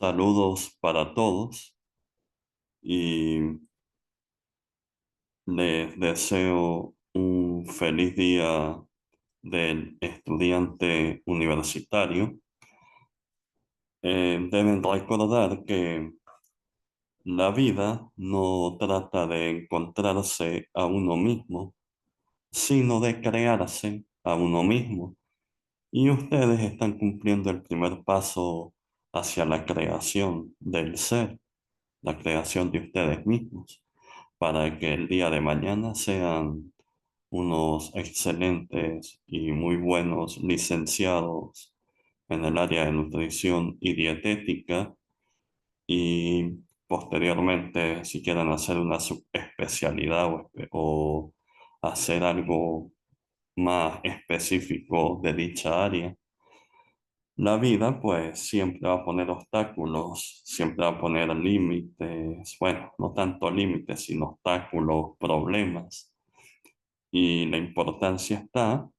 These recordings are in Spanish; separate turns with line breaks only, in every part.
Saludos para todos y les deseo un feliz día del estudiante universitario. Deben recordar que la vida no trata de encontrarse a uno mismo, sino de crearse a uno mismo. Y ustedes están cumpliendo el primer paso hacia la creación del ser, la creación de ustedes mismos, para que el día de mañana sean unos excelentes y muy buenos licenciados en el área de nutrición y dietética y posteriormente si quieren hacer una subespecialidad o hacer algo más específico de dicha área. La vida pues siempre va a poner obstáculos, siempre va a poner límites, bueno, no tanto límites, sino obstáculos, problemas. Y la importancia está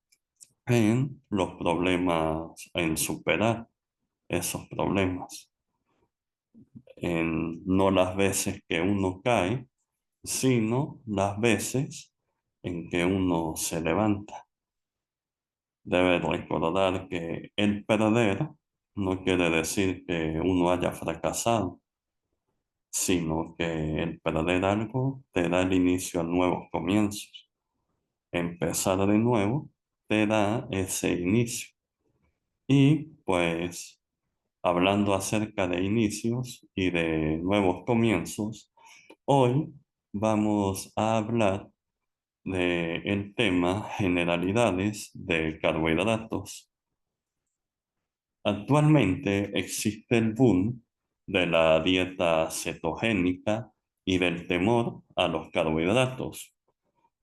en los problemas, en superar esos problemas, en no las veces que uno cae, sino las veces en que uno se levanta. Debe recordar que el perder no quiere decir que uno haya fracasado, sino que el perder algo te da el inicio a nuevos comienzos. Empezar de nuevo te da ese inicio. Y pues hablando acerca de inicios y de nuevos comienzos, hoy vamos a hablar del tema generalidades de carbohidratos. Actualmente existe el boom de la dieta cetogénica y del temor a los carbohidratos.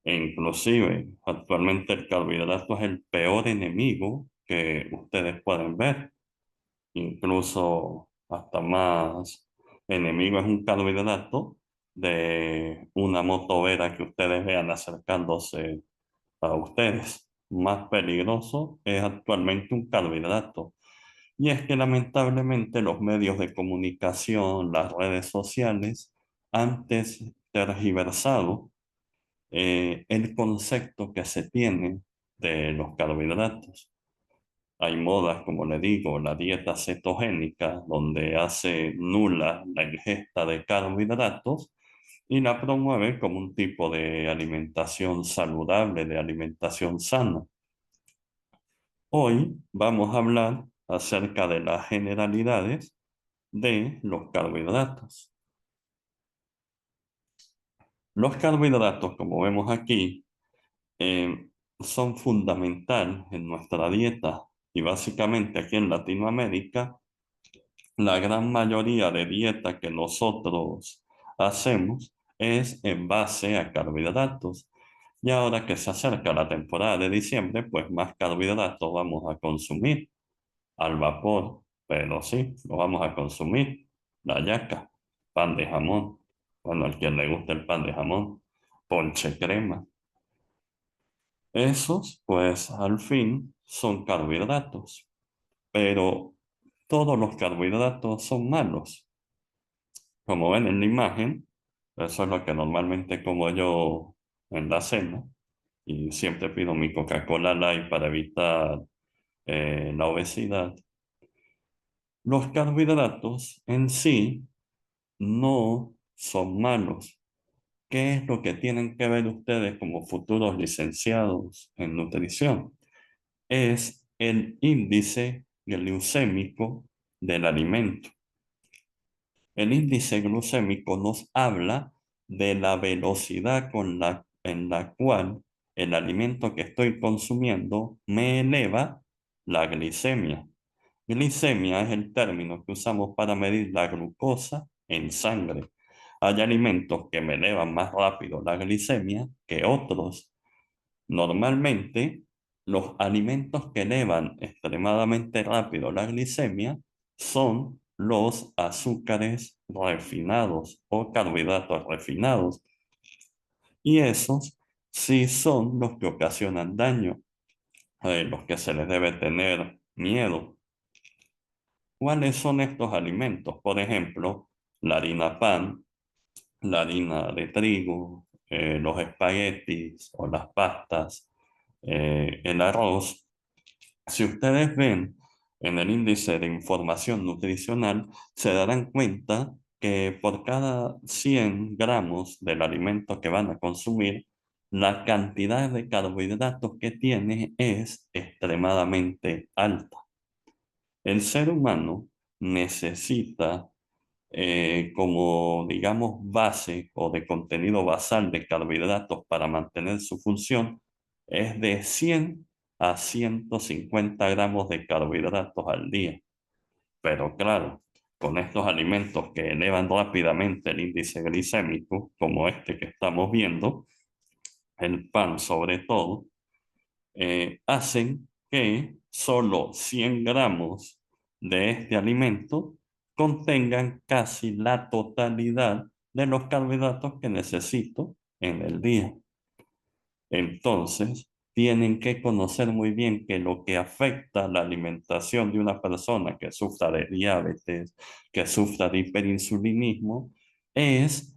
E inclusive, actualmente el carbohidrato es el peor enemigo que ustedes pueden ver. Incluso hasta más enemigo es un carbohidrato de una motovera que ustedes vean acercándose a ustedes. Más peligroso es actualmente un carbohidrato. Y es que lamentablemente los medios de comunicación, las redes sociales, han tergiversado el concepto que se tiene de los carbohidratos. Hay modas, como le digo, la dieta cetogénica, donde hace nula la ingesta de carbohidratos y la promueve como un tipo de alimentación saludable, de alimentación sana. Hoy vamos a hablar acerca de las generalidades de los carbohidratos. Los carbohidratos, como vemos aquí, eh, son fundamental en nuestra dieta y básicamente aquí en Latinoamérica la gran mayoría de dieta que nosotros hacemos es en base a carbohidratos. Y ahora que se acerca la temporada de diciembre, pues más carbohidratos vamos a consumir al vapor, pero sí, lo vamos a consumir. La yaca, pan de jamón, bueno, al quien le gusta el pan de jamón, ponche crema. Esos, pues al fin, son carbohidratos, pero todos los carbohidratos son malos. Como ven en la imagen, eso es lo que normalmente como yo en la cena y siempre pido mi Coca-Cola Light para evitar la obesidad. Los carbohidratos en sí no son malos. ¿Qué es lo que tienen que ver ustedes como futuros licenciados en nutrición? Es el índice glucémico del alimento. El índice glucémico nos habla de la velocidad en la cual el alimento que estoy consumiendo me eleva la glicemia. Glicemia es el término que usamos para medir la glucosa en sangre. Hay alimentos que me elevan más rápido la glicemia que otros. Normalmente, los alimentos que elevan extremadamente rápido la glicemia son los azúcares refinados o carbohidratos refinados. Y esos sí son los que ocasionan daño, los que se les debe tener miedo. ¿Cuáles son estos alimentos? Por ejemplo, la harina pan, la harina de trigo, los espaguetis o las pastas, el arroz. Si ustedes ven en el índice de información nutricional, se darán cuenta que por cada 100 gramos del alimento que van a consumir, la cantidad de carbohidratos que tiene es extremadamente alta. El ser humano necesita como, digamos, base o de contenido basal de carbohidratos para mantener su función es de 100 a 150 gramos de carbohidratos al día. Pero claro, con estos alimentos que elevan rápidamente el índice glicémico, como este que estamos viendo, el pan sobre todo, hacen que solo 100 gramos de este alimento contengan casi la totalidad de los carbohidratos que necesito en el día. Entonces, tienen que conocer muy bien que lo que afecta la alimentación de una persona que sufra de diabetes, que sufra de hiperinsulinismo, es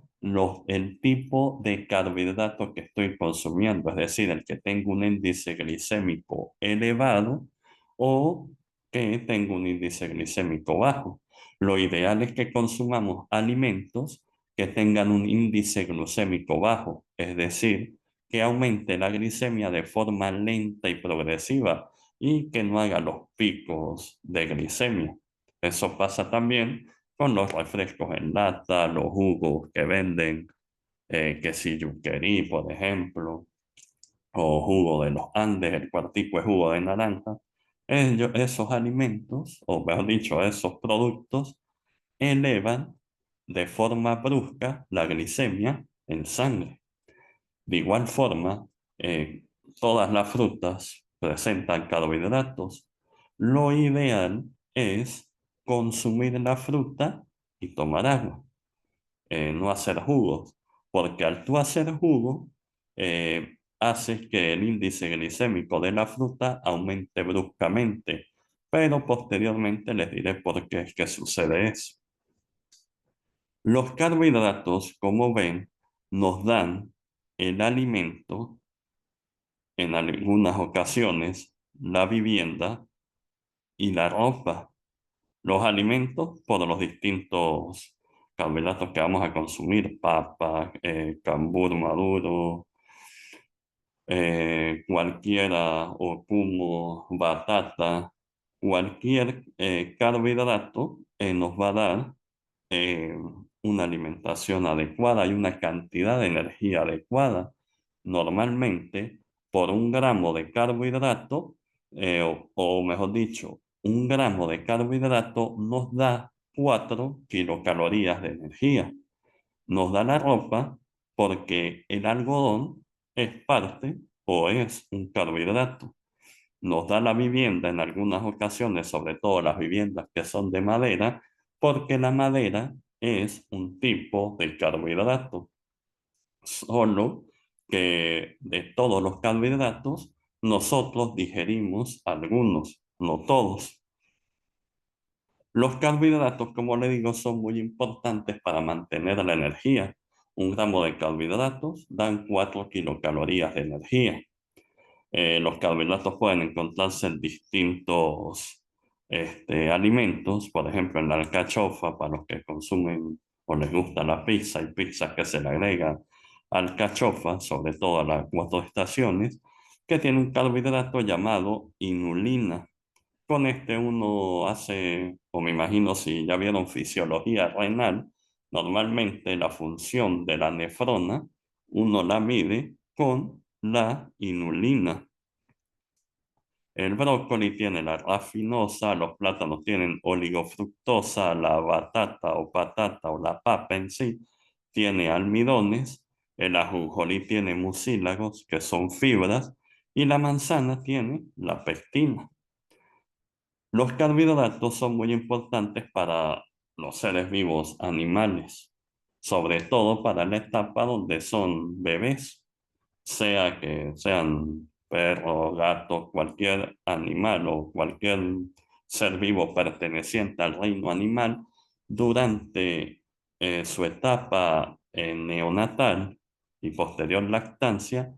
el tipo de carbohidrato que estoy consumiendo, es decir, el que tenga un índice glicémico elevado o que tenga un índice glicémico bajo. Lo ideal es que consumamos alimentos que tengan un índice glucémico bajo, es decir, que aumente la glicemia de forma lenta y progresiva y que no haga los picos de glicemia. Eso pasa también con los refrescos en lata, los jugos que venden, que si Yuquerí, por ejemplo, o jugo de los Andes, el cuartico de jugo de naranja. Esos alimentos, o mejor dicho, esos productos, elevan de forma brusca la glicemia en sangre. De igual forma, eh, todas las frutas presentan carbohidratos. Lo ideal es consumir la fruta y tomar agua, no hacer jugos, porque al tú hacer jugo, haces que el índice glicémico de la fruta aumente bruscamente, pero posteriormente les diré por qué es que sucede eso. Los carbohidratos, como ven, nos dan el alimento, en algunas ocasiones, la vivienda y la ropa. Los alimentos por los distintos carbohidratos que vamos a consumir, papa, cambur maduro, cualquiera, o como batata, cualquier carbohidrato nos va a dar eh, una alimentación adecuada y una cantidad de energía adecuada. Normalmente, por 1 gramo de carbohidrato, o mejor dicho, 1 gramo de carbohidrato nos da 4 kilocalorías de energía. Nos da la ropa porque el algodón es parte o es un carbohidrato. Nos da la vivienda en algunas ocasiones, sobre todo las viviendas que son de madera, porque la madera es un tipo de carbohidrato. Solo que de todos los carbohidratos, nosotros digerimos algunos, no todos. Los carbohidratos, como le digo, son muy importantes para mantener la energía. 1 gramo de carbohidratos dan 4 kilocalorías de energía. Los carbohidratos pueden encontrarse en distintos alimentos, por ejemplo, en la alcachofa, para los que consumen o les gusta la pizza, hay pizzas que se le agrega alcachofa, sobre todo a las 4 estaciones, que tiene un carbohidrato llamado inulina. Con este uno hace, o me imagino si ya vieron fisiología renal, normalmente la función de la nefrona uno la mide con la inulina. El brócoli tiene la rafinosa, los plátanos tienen oligofructosa, la batata o patata o la papa en sí tiene almidones, el ajonjolí tiene mucílagos, que son fibras, y la manzana tiene la pectina. Los carbohidratos son muy importantes para los seres vivos animales, sobre todo para la etapa donde son bebés, sea que sean perros, gatos, cualquier animal o cualquier ser vivo perteneciente al reino animal durante su etapa neonatal y posterior lactancia,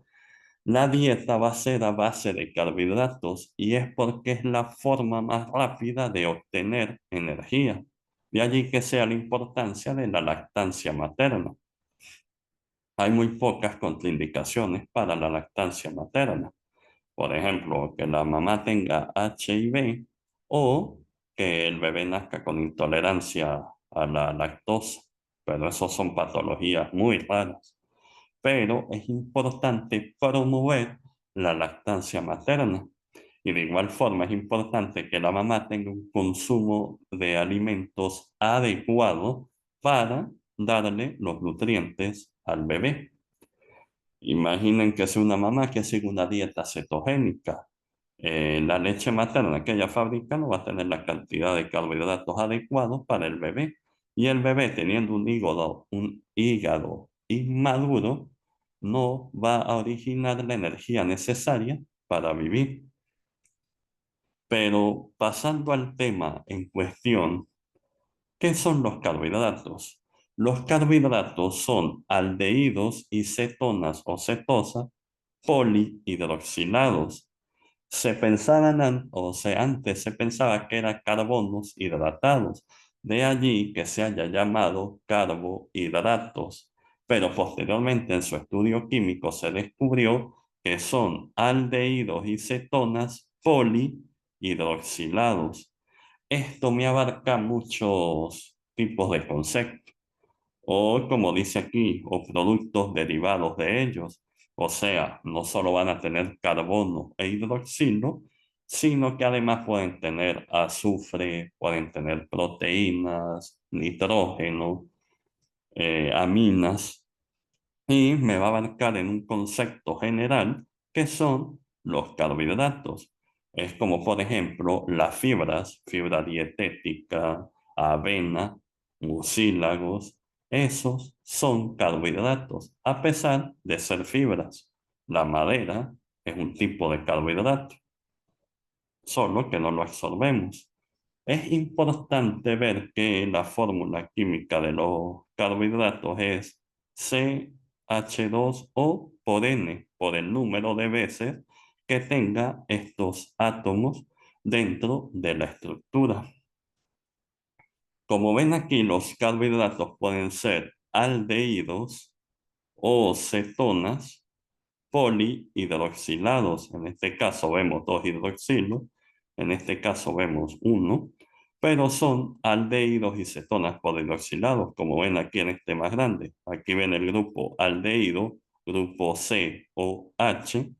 la dieta va a ser a base de carbohidratos y es porque es la forma más rápida de obtener energía. De allí que sea la importancia de la lactancia materna. Hay muy pocas contraindicaciones para la lactancia materna. Por ejemplo, que la mamá tenga HIV o que el bebé nazca con intolerancia a la lactosa. Pero eso son patologías muy raras. Pero es importante promover la lactancia materna. Y de igual forma es importante que la mamá tenga un consumo de alimentos adecuado para darle los nutrientes al bebé. Imaginen que es una mamá que sigue una dieta cetogénica. La leche materna que ella fabrica no va a tener la cantidad de carbohidratos adecuados para el bebé. Y el bebé teniendo un hígado inmaduro, no va a originar la energía necesaria para vivir. Pero pasando al tema en cuestión, ¿qué son los carbohidratos? Los carbohidratos son aldehídos y cetonas o cetosas polihidroxilados. Antes se pensaba que eran carbonos hidratados, de allí que se haya llamado carbohidratos, pero posteriormente en su estudio químico se descubrió que son aldehídos y cetonas polihidroxilados. Esto me abarca muchos tipos de conceptos, o como dice aquí, o productos derivados de ellos. O sea, no solo van a tener carbono e hidroxilo, sino que además pueden tener azufre, pueden tener proteínas, nitrógeno, aminas, y me va a abarcar en un concepto general que son los carbohidratos. Es como, por ejemplo, las fibras, fibra dietética, avena, mucílagos, esos son carbohidratos, a pesar de ser fibras. La madera es un tipo de carbohidrato, solo que no lo absorbemos. Es importante ver que la fórmula química de los carbohidratos es CH2O por N, por el número de veces que tenga estos átomos dentro de la estructura. Como ven aquí, los carbohidratos pueden ser aldehídos o cetonas polihidroxilados. En este caso vemos dos hidroxilos, en este caso vemos uno, pero son aldehídos y cetonas polihidroxilados, como ven aquí en este más grande. Aquí ven el grupo aldehído, grupo C o H,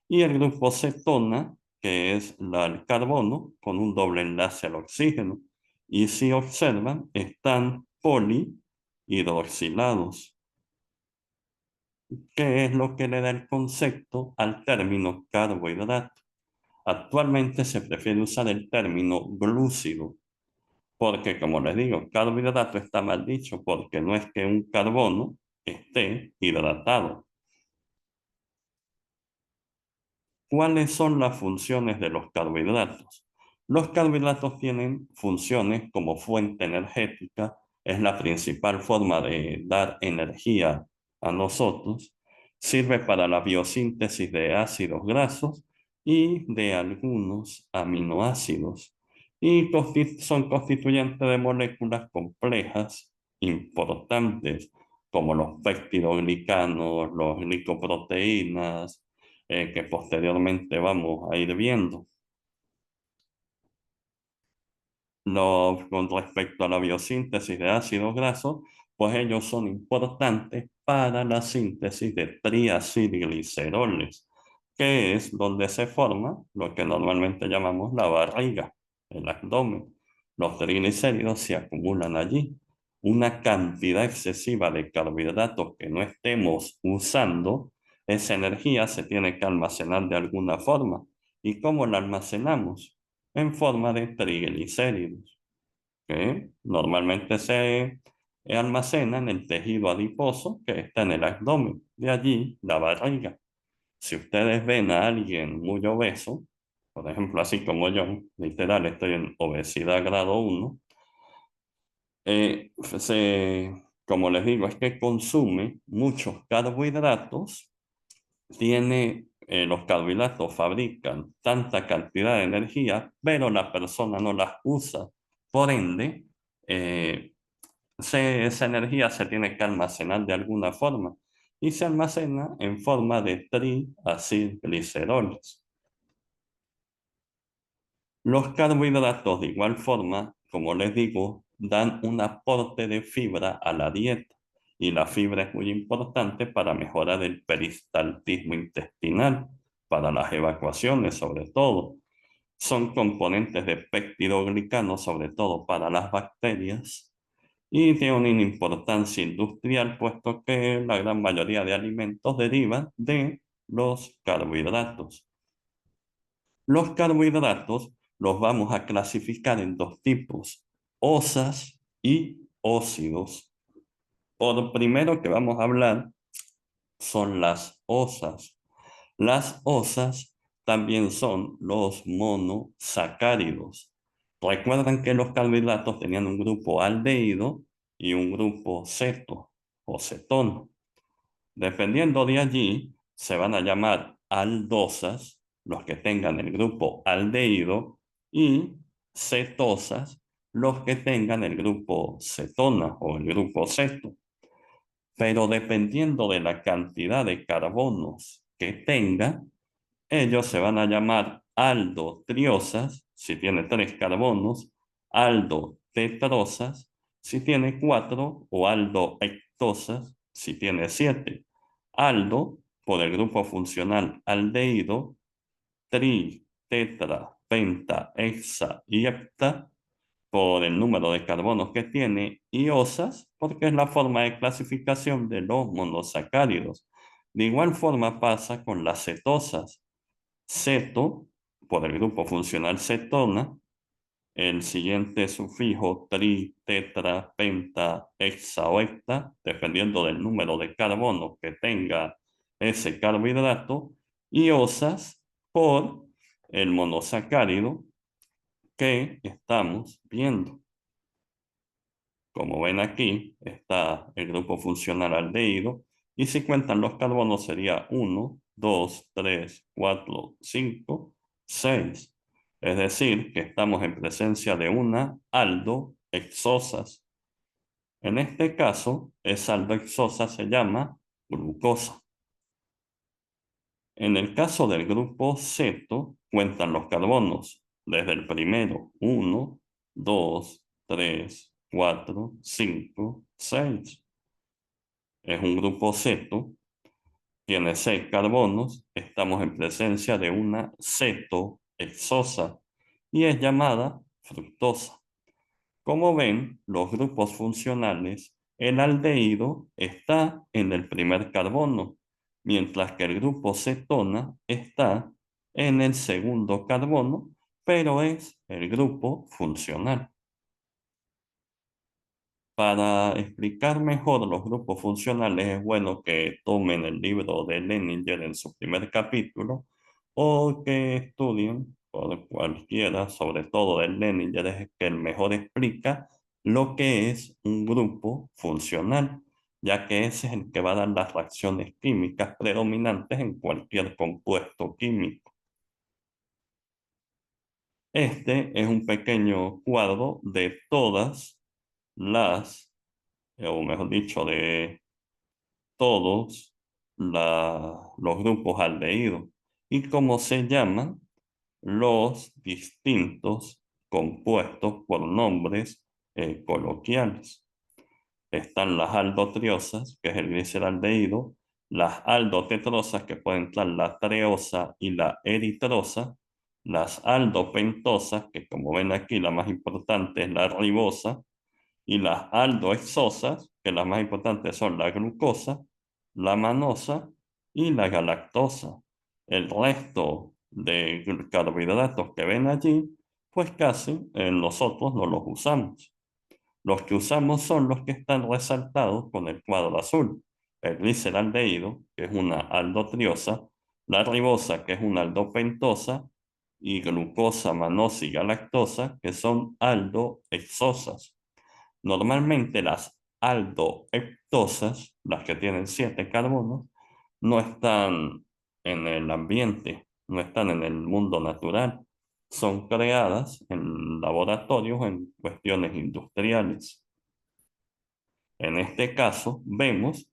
y el grupo cetona, que es el carbono, con un doble enlace al oxígeno. Y si observan, están polihidroxilados. ¿Qué es lo que le da el concepto al término carbohidrato? Actualmente se prefiere usar el término glúcido, porque como les digo, carbohidrato está mal dicho porque no es que un carbono esté hidratado. ¿Cuáles son las funciones de los carbohidratos? Los carbohidratos tienen funciones como fuente energética, es la principal forma de dar energía a nosotros, sirve para la biosíntesis de ácidos grasos y de algunos aminoácidos, y son constituyentes de moléculas complejas importantes como los peptidoglicanos, los glicoproteínas, que posteriormente vamos a ir viendo. Con respecto a la biosíntesis de ácidos grasos, pues ellos son importantes para la síntesis de triacilgliceroles, que es donde se forma lo que normalmente llamamos la barriga, el abdomen. Los triglicéridos se acumulan allí. Una cantidad excesiva de carbohidratos que no estemos usando, esa energía se tiene que almacenar de alguna forma. ¿Y cómo la almacenamos? En forma de triglicéridos, que normalmente se almacena en el tejido adiposo que está en el abdomen. De allí la barriga. Si ustedes ven a alguien muy obeso, por ejemplo, así como yo, literal, estoy en obesidad grado 1, como les digo, es que consume muchos carbohidratos, los carbohidratos fabrican tanta cantidad de energía, pero la persona no las usa. Por ende, eh, esa energía se tiene que almacenar de alguna forma y se almacena en forma de triacilgliceroles. Los carbohidratos, de igual forma, como les digo, dan un aporte de fibra a la dieta y la fibra es muy importante para mejorar el peristaltismo intestinal, para las evacuaciones sobre todo. Son componentes de peptidoglicano, sobre todo para las bacterias, y tiene una importancia industrial, puesto que la gran mayoría de alimentos derivan de los carbohidratos. Los carbohidratos los vamos a clasificar en dos tipos, osas y óxidos. Por primero que vamos a hablar son las osas. Las osas también son los monosacáridos. Recuerdan que los carbohidratos tenían un grupo aldehído y un grupo ceto o cetono. Dependiendo de allí, se van a llamar aldosas, los que tengan el grupo aldehído, y cetosas, los que tengan el grupo cetona o el grupo ceto. Pero dependiendo de la cantidad de carbonos que tenga, ellos se van a llamar aldotriosas, si tiene 3 carbonos, aldotetrosas, si tiene 4, o aldohectosas, si tiene 7. Aldo, por el grupo funcional aldehído, tri, tetra, penta, hexa y hepta, por el número de carbonos que tiene, y osas, porque es la forma de clasificación de los monosacáridos. De igual forma pasa con las cetosas. Ceto, por el grupo funcional cetona, el siguiente sufijo tri, tetra, penta, hexa o hepta, dependiendo del número de carbono que tenga ese carbohidrato, y osas por el monosacárido que estamos viendo. Como ven aquí, está el grupo funcional aldehído, y si cuentan los carbonos sería 1, 2, 3, 4, 5, 6. Es decir, que estamos en presencia de una aldohexosas. En este caso, esa aldohexosa se llama glucosa. En el caso del grupo ceto, cuentan los carbonos desde el primero, 1, 2, 3, 4, 5, 6. Es un grupo ceto, tiene 6 carbonos, estamos en presencia de una cetohexosa y es llamada fructosa. Como ven, los grupos funcionales, el aldehído está en el primer carbono, mientras que el grupo cetona está en el segundo carbono, pero es el grupo funcional. Para explicar mejor los grupos funcionales es bueno que tomen el libro de Leninger en su primer capítulo o que estudien por cualquiera, sobre todo de Leninger, es que el mejor explica lo que es un grupo funcional, ya que ese es el que va a dar las reacciones químicas predominantes en cualquier compuesto químico. Este es un pequeño cuadro de todas o mejor dicho, de todos los grupos aldehídos y cómo se llaman los distintos compuestos por nombres coloquiales. Están las aldotriosas, que es el gliceraldehído, las aldotetrosas, que pueden entrar la treosa y la eritrosa, las aldopentosas, que como ven aquí la más importante es la ribosa, y las aldohexosas, que las más importantes son la glucosa, la manosa y la galactosa. El resto de carbohidratos que ven allí, pues casi nosotros no los usamos. Los que usamos son los que están resaltados con el cuadro azul. El gliceraldehído, que es una aldotriosa, la ribosa, que es una aldopentosa, y glucosa, manosa y galactosa, que son aldohexosas. Normalmente las aldohexosas, las que tienen 7 carbonos, no están en el ambiente, no están en el mundo natural. Son creadas en laboratorios en cuestiones industriales. En este caso, vemos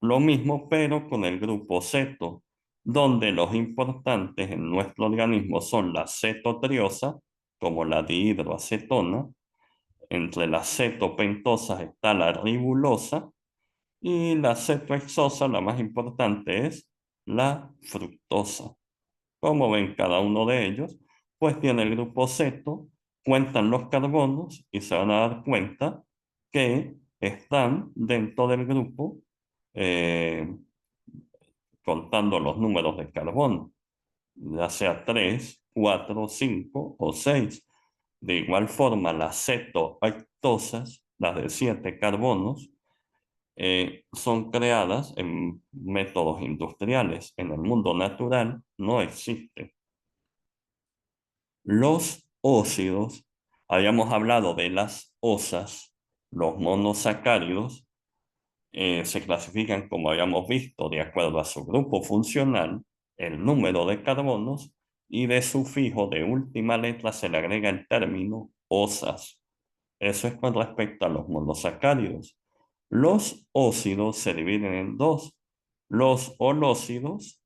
lo mismo, pero con el grupo ceto, donde los importantes en nuestro organismo son la cetotriosa, como la dihidroacetona. Entre las cetopentosas está la ribulosa y la cetohexosa, la más importante, es la fructosa. Como ven, cada uno de ellos, pues tiene el grupo ceto, cuentan los carbonos y se van a dar cuenta que están dentro del grupo eh, contando los números de carbono, ya sea 3, 4, 5 o 6. De igual forma, las cetoactosas, las de 7 carbonos, son creadas en métodos industriales. En el mundo natural no existen. Los óxidos, habíamos hablado de las osas, los monosacáridos, se clasifican, como habíamos visto, de acuerdo a su grupo funcional, el número de carbonos y de sufijo de última letra se le agrega el término osas. Eso es con respecto a los monosacáridos. Los óxidos se dividen en dos. Los holóxidos,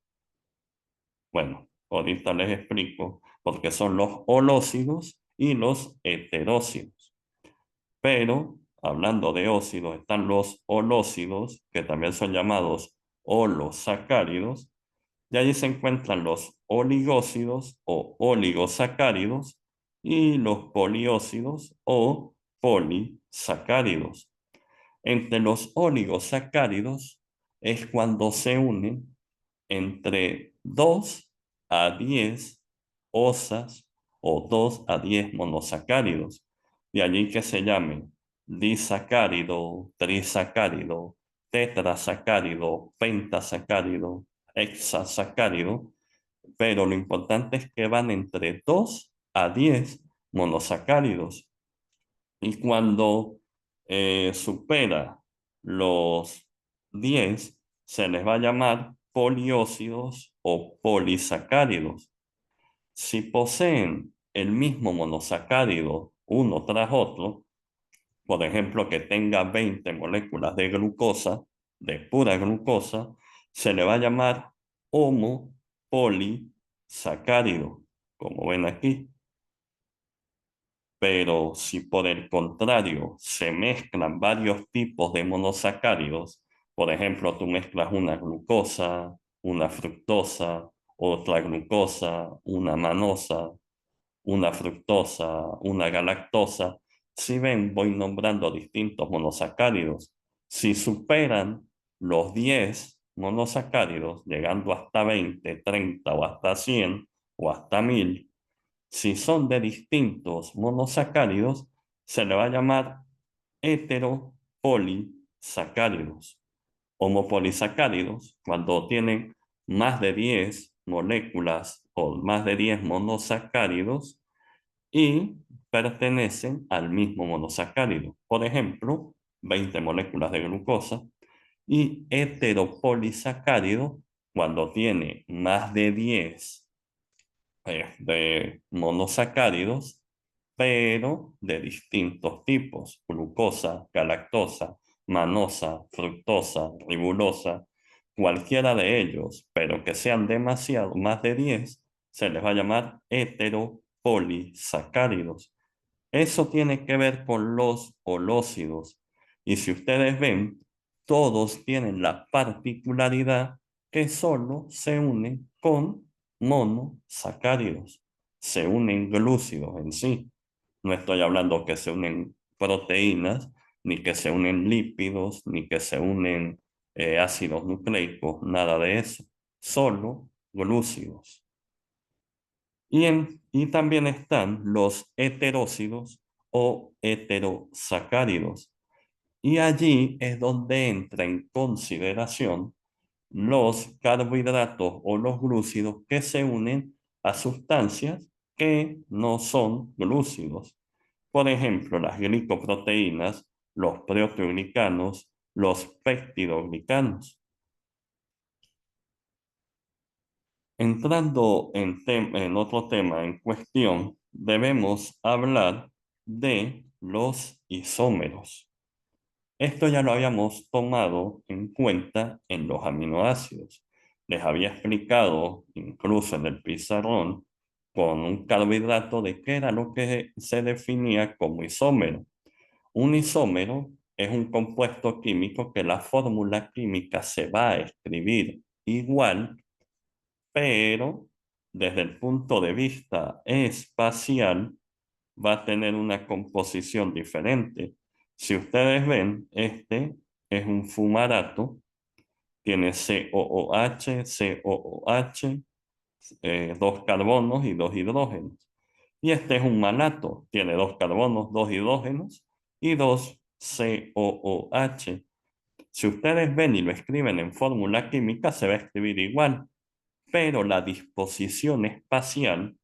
bueno, ahorita les explico, porque son los holóxidos y los heteróxidos. Pero, hablando de óxidos, están los holóxidos, que también son llamados holosacáridos, y allí se encuentran los oligósidos o oligosacáridos y los poliósidos o polisacáridos. Entre los oligosacáridos es cuando se unen entre 2 a 10 osas o 2 a 10 monosacáridos. De allí que se llamen disacárido, trisacárido, tetrasacárido, pentasacárido, hexasacárido, pero lo importante es que van entre 2 a 10 monosacáridos. Y cuando supera los 10, se les va a llamar poliósidos o polisacáridos. Si poseen el mismo monosacárido uno tras otro, por ejemplo, que tenga 20 moléculas de glucosa, de pura glucosa, se le va a llamar homopolisacárido, como ven aquí. Pero si por el contrario se mezclan varios tipos de monosacáridos, por ejemplo, tú mezclas una glucosa, una fructosa, otra glucosa, una manosa, una fructosa, una galactosa, si ven, voy nombrando distintos monosacáridos. Si superan los 10 monosacáridos, llegando hasta 20, 30 o hasta 100 o hasta 1000, si son de distintos monosacáridos, se le va a llamar heteropolisacáridos. Homopolisacáridos, cuando tienen más de 10 moléculas o más de 10 monosacáridos y pertenecen al mismo monosacárido. Por ejemplo, 20 moléculas de glucosa. Y heteropolisacárido, cuando tiene más de 10 de monosacáridos, pero de distintos tipos: glucosa, galactosa, manosa, fructosa, ribulosa, cualquiera de ellos, pero que sean demasiado, más de 10, se les va a llamar heteropolisacáridos. Eso tiene que ver con los holócidos. Y si ustedes ven, todos tienen la particularidad que solo se unen con monosacáridos. Se unen glúcidos en sí. No estoy hablando que se unen proteínas, ni que se unen lípidos, ni que se unen ácidos nucleicos, nada de eso. Solo glúcidos. Y también están los heterócidos o heterosacáridos. Y allí es donde entra en consideración los carbohidratos o los glúcidos que se unen a sustancias que no son glúcidos. Por ejemplo, las glicoproteínas, los proteoglicanos, los peptidoglicanos. Entrando en otro tema en cuestión, debemos hablar de los isómeros. Esto ya lo habíamos tomado en cuenta en los aminoácidos. Les había explicado, incluso en el pizarrón, con un carbohidrato de qué era lo que se definía como isómero. Un isómero es un compuesto químico que la fórmula química se va a escribir igual, pero desde el punto de vista espacial va a tener una composición diferente. Si ustedes ven, este es un fumarato, tiene COOH, COOH, dos carbonos y dos hidrógenos. Y este es un malato, tiene dos carbonos, dos hidrógenos y dos COOH. Si ustedes ven y lo escriben en fórmula química, se va a escribir igual, pero la disposición espacial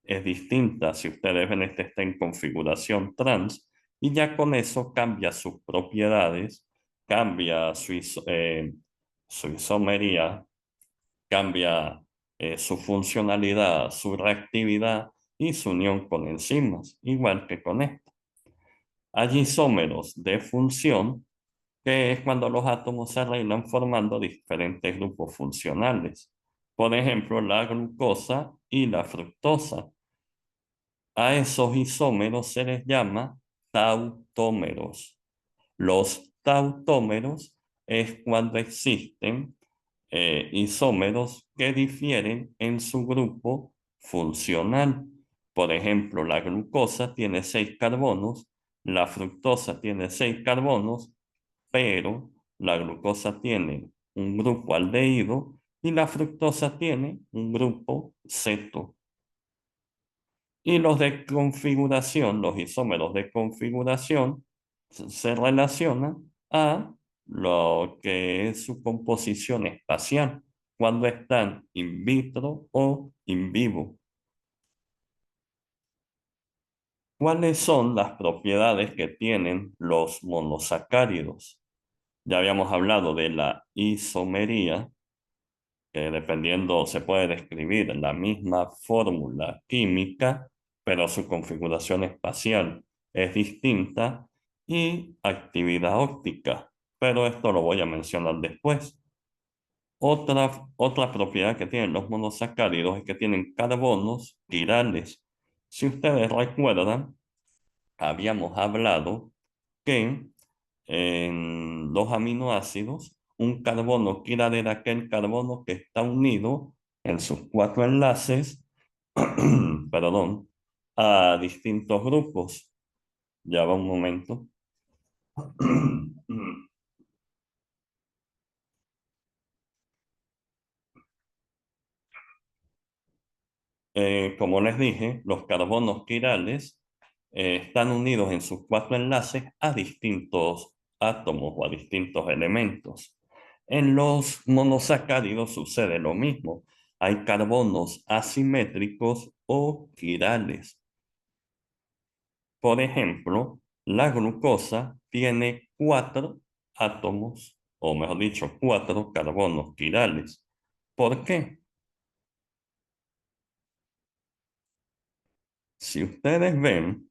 es distinta. Si ustedes ven, este está en configuración trans y ya con eso cambia sus propiedades, cambia su isomería, cambia su funcionalidad, su reactividad y su unión con enzimas, igual que con esto. Hay isómeros de función, que es cuando los átomos se arreglan formando diferentes grupos funcionales. Por ejemplo, la glucosa y la fructosa. A esos isómeros se les llama tautómeros. Los tautómeros es cuando existen isómeros que difieren en su grupo funcional. Por ejemplo, la glucosa tiene 6 carbonos, la fructosa tiene 6 carbonos, pero la glucosa tiene un grupo aldehído y la fructosa tiene un grupo ceto. Y los de configuración, los isómeros de configuración, se relacionan a lo que es su composición espacial, cuando están in vitro o in vivo. ¿Cuáles son las propiedades que tienen los monosacáridos? Ya habíamos hablado de la isomería, que dependiendo se puede describir la misma fórmula química, pero su configuración espacial es distinta, y actividad óptica, pero esto lo voy a mencionar después. Otra propiedad que tienen los monosacáridos es que tienen carbonos quirales. Si ustedes recuerdan, habíamos hablado que en los aminoácidos, un carbono quiral era aquel carbono que está unido en sus 4 enlaces, perdón, a distintos grupos. Ya va un momento. Como les dije, los carbonos quirales están unidos en sus 4 enlaces a distintos átomos o a distintos elementos. En los monosacáridos sucede lo mismo. Hay carbonos asimétricos o quirales. Por ejemplo, la glucosa tiene 4 átomos, o mejor dicho, 4 carbonos quirales. ¿Por qué? Si ustedes ven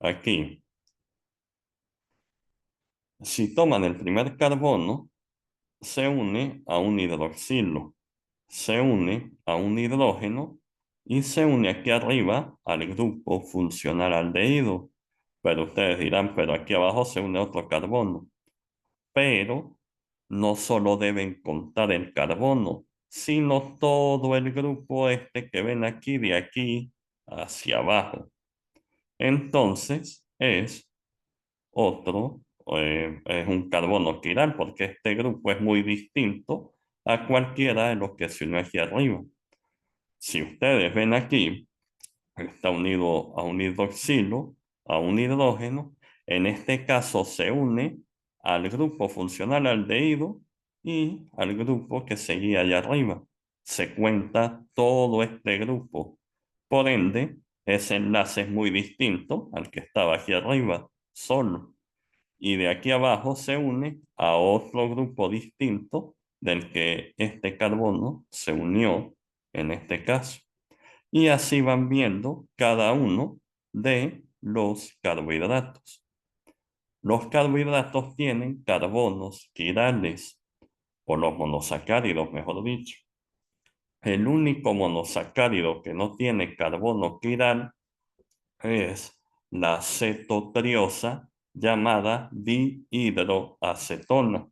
aquí, si toman el primer carbono, se une a un hidroxilo, se une a un hidrógeno y se une aquí arriba al grupo funcional aldehído. Pero ustedes dirán, pero aquí abajo se une otro carbono. Pero no solo deben contar el carbono, sino todo el grupo este que ven aquí, de aquí hacia abajo. Entonces otro, es un carbono quiral, porque este grupo es muy distinto a cualquiera de los que se unió aquí arriba. Si ustedes ven aquí, está unido a un hidroxilo, a un hidrógeno. En este caso se une al grupo funcional aldehído y al grupo que seguía allá arriba. se cuenta todo este grupo. Por ende, ese enlace es muy distinto al que estaba aquí arriba, solo. Y de aquí abajo se une a otro grupo distinto del que este carbono se unió en este caso. Y así van viendo cada uno de los carbohidratos. Los carbohidratos tienen carbonos quirales, o los monosacáridos, mejor dicho. El único monosacárido que no tiene carbono quiral es la cetotriosa llamada dihidroacetona.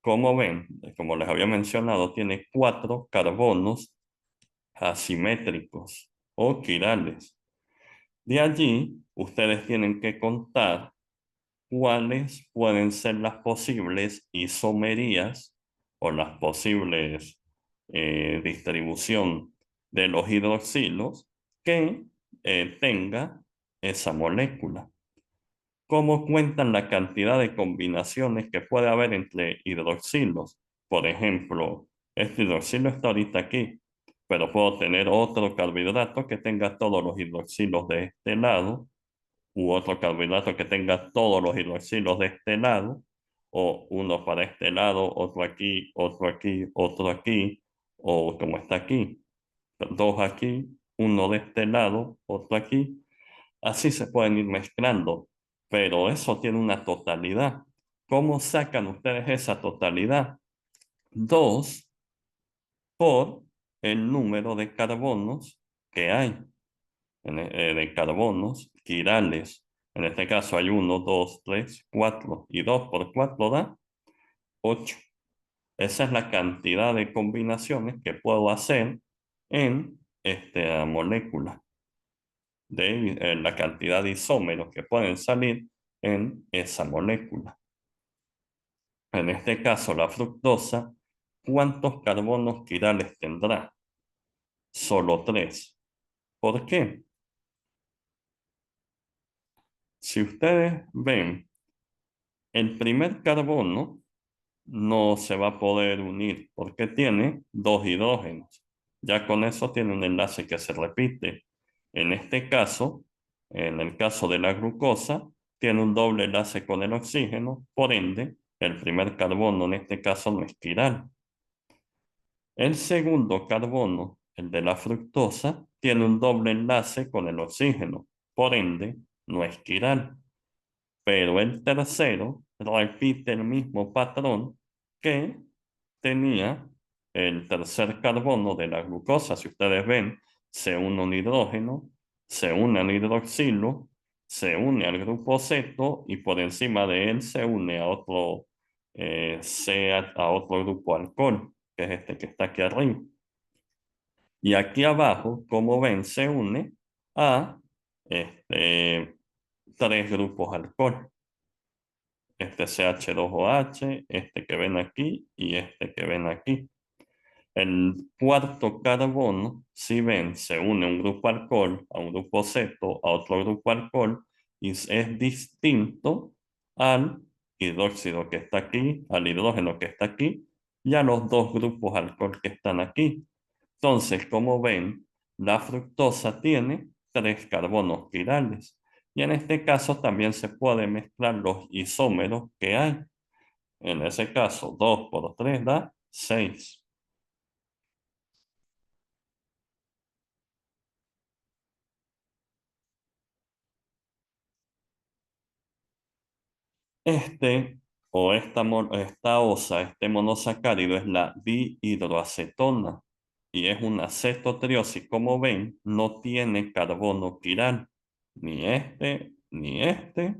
Como ven, como les había mencionado, tiene 4 carbonos asimétricos o quirales. De allí, ustedes tienen que contar cuáles pueden ser las posibles isomerías o las posibles distribución de los hidroxilos que tenga esa molécula. ¿Cómo cuentan la cantidad de combinaciones que puede haber entre hidroxilos? Por ejemplo, este hidroxilo está ahorita aquí, pero puedo tener otro carbohidrato que tenga todos los hidroxilos de este lado, u otro carbohidrato que tenga todos los hidroxilos de este lado, o uno para este lado, otro aquí, otro aquí, otro aquí, o como está aquí, 2 aquí, uno de este lado, otro aquí. Así se pueden ir mezclando, pero eso tiene una totalidad. ¿Cómo sacan ustedes esa totalidad? 2 por el número de carbonos que hay, de carbonos quirales. En este caso hay 1, 2, 3, 4 y 2 por 4 da 8. Esa es la cantidad de combinaciones que puedo hacer en esta molécula, de la cantidad de isómeros que pueden salir en esa molécula. En este caso, la fructosa, ¿cuántos carbonos quirales tendrá? Solo 3. ¿Por qué? Si ustedes ven, el primer carbono no se va a poder unir porque tiene 2 hidrógenos. Ya con eso tiene un enlace que se repite. En este caso, en el caso de la glucosa, tiene un doble enlace con el oxígeno, por ende, el primer carbono en este caso no es quiral. El segundo carbono, el de la fructosa, tiene un doble enlace con el oxígeno, por ende, no es quiral. Pero el tercero repite el mismo patrón que tenía el tercer carbono de la glucosa. Si ustedes ven, se une un hidrógeno, se une al hidroxilo, se une al grupo ceto y por encima de él se une a otro, a otro grupo alcohol, que es este que está aquí arriba. Y aquí abajo, como ven, se une a este, 3 grupos alcohol. Este CH2OH, este que ven aquí y este que ven aquí. El cuarto carbono, si ven, se une un grupo alcohol a un grupo ceto, a otro grupo alcohol, y es distinto al hidróxido que está aquí, al hidrógeno que está aquí, y a los 2 grupos alcohol que están aquí. Entonces, como ven, la fructosa tiene 3 carbonos quirales. Y en este caso también se puede mezclar los isómeros que hay. En ese caso, 2 por 3 da 6. Este o esta osa, este monosacárido es la dihidroacetona y es una cetotriosis. Como ven, no tiene carbono quiral, ni este, ni este,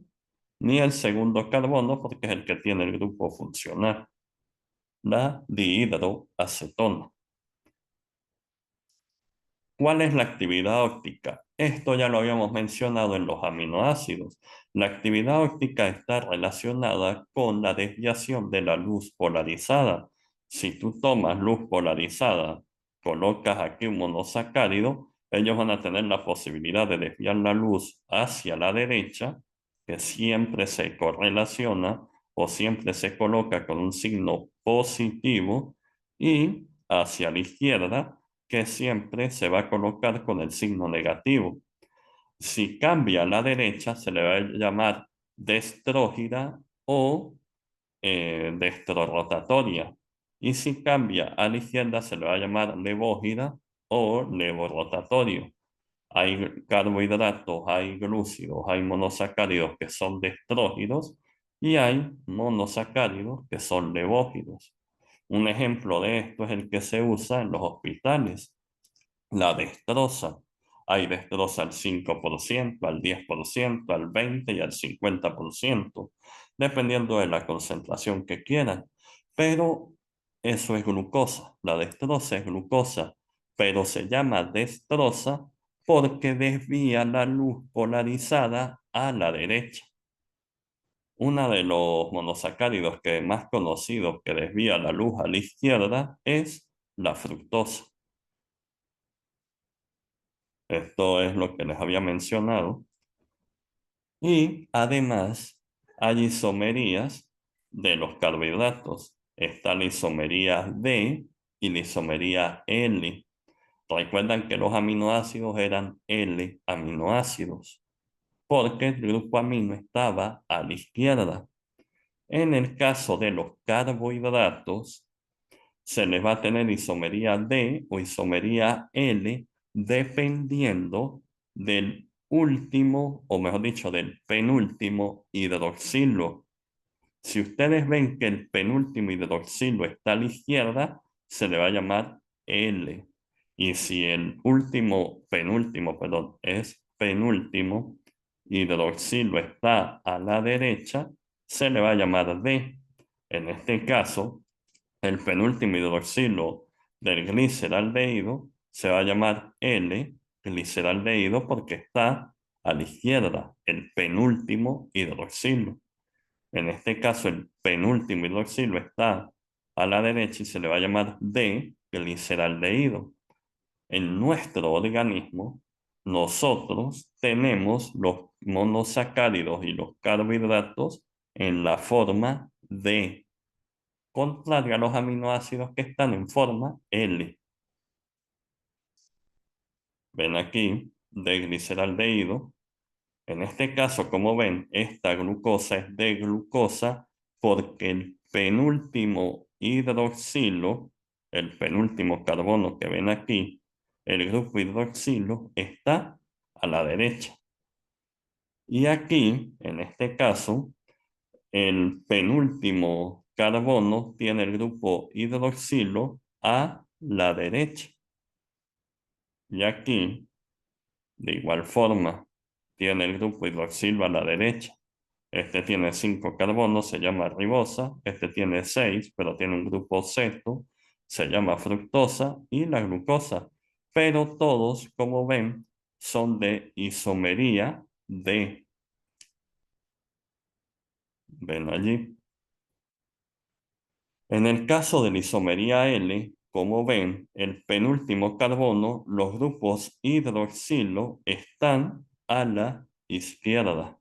ni el segundo carbono porque es el que tiene el grupo funcional, la dihidroacetona. ¿Cuál es la actividad óptica? Esto ya lo habíamos mencionado en los aminoácidos. La actividad óptica está relacionada con la desviación de la luz polarizada. Si tú tomas luz polarizada, colocas aquí un monosacárido, ellos van a tener la posibilidad de desviar la luz hacia la derecha, que siempre se correlaciona o siempre se coloca con un signo positivo, y hacia la izquierda, que siempre se va a colocar con el signo negativo. Si cambia a la derecha, se le va a llamar destrógira o destrorotatoria. Y si cambia a la izquierda, se le va a llamar levógira o levorotatorio. Hay carbohidratos, hay glúcidos, hay monosacáridos que son destrógiros y hay monosacáridos que son levógiros. Un ejemplo de esto es el que se usa en los hospitales, la destroza. Hay destroza al 5%, al 10%, al 20% y al 50%, dependiendo de la concentración que quieran. Pero eso es glucosa. La destroza es glucosa, pero se llama destroza porque desvía la luz polarizada a la derecha. Uno de los monosacáridos que más conocidos que desvía la luz a la izquierda es la fructosa. Esto es lo que les había mencionado. Y además hay isomerías de los carbohidratos. Está la isomería D y la isomería L. Recuerdan que los aminoácidos eran L aminoácidos, porque el grupo amino estaba a la izquierda. En el caso de los carbohidratos, se les va a tener isomería D o isomería L dependiendo del último, o mejor dicho, del penúltimo hidroxilo. Si ustedes ven que el penúltimo hidroxilo está a la izquierda, se le va a llamar L. Y si el penúltimo, perdón, es penúltimo hidroxilo está a la derecha, se le va a llamar D. En este caso, el penúltimo hidroxilo del gliceraldehído se va a llamar L-gliceraldehído porque está a la izquierda, el penúltimo hidroxilo. En este caso, el penúltimo hidroxilo está a la derecha y se le va a llamar D-gliceraldehído. En nuestro organismo, nosotros tenemos los monosacáridos y los carbohidratos en la forma D, contrario a los aminoácidos que están en forma L. Ven aquí, de gliceraldehído. En este caso, como ven, esta glucosa es de glucosa porque el penúltimo hidroxilo, el penúltimo carbono que ven aquí, el grupo hidroxilo está a la derecha. Y aquí, en este caso, el penúltimo carbono tiene el grupo hidroxilo a la derecha. Y aquí, de igual forma, tiene el grupo hidroxilo a la derecha. Este tiene 5 carbonos, se llama ribosa. Este tiene 6, pero tiene un grupo ceto, se llama fructosa, y la glucosa. Pero todos, como ven, son de isomería D. Ven allí. En el caso de la isomería L, como ven, el penúltimo carbono, los grupos hidroxilo están a la izquierda.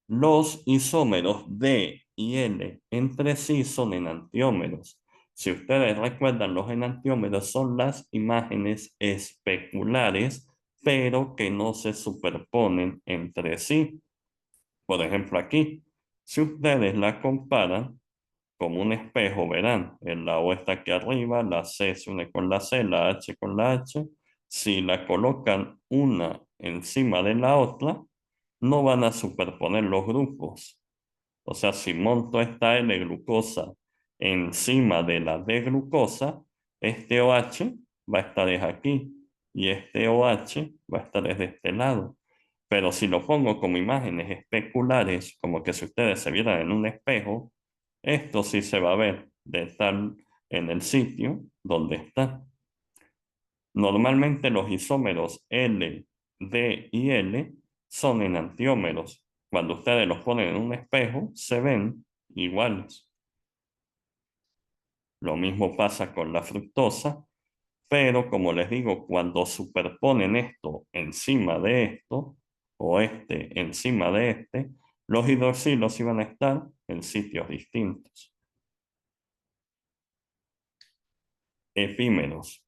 Los isómeros D y L entre sí son enantiómeros. Si ustedes recuerdan, los enantiómeros son las imágenes especulares, pero que no se superponen entre sí. Por ejemplo, aquí, si ustedes la comparan, como un espejo, verán, la O está aquí arriba, la C se une con la C, la H con la H. Si la colocan una encima de la otra, no van a superponer los grupos. O sea, si monto esta L-glucosa encima de la D-glucosa, este OH va a estar desde aquí y este OH va a estar desde este lado. Pero si lo pongo como imágenes especulares, como que si ustedes se vieran en un espejo, esto sí se va a ver de estar en el sitio donde está. Normalmente los isómeros L, D y L son enantiómeros. Cuando ustedes los ponen en un espejo, se ven iguales. Lo mismo pasa con la fructosa, pero como les digo, cuando superponen esto encima de esto, o este encima de este, los hidroxilos iban a estar en sitios distintos. Epímeros.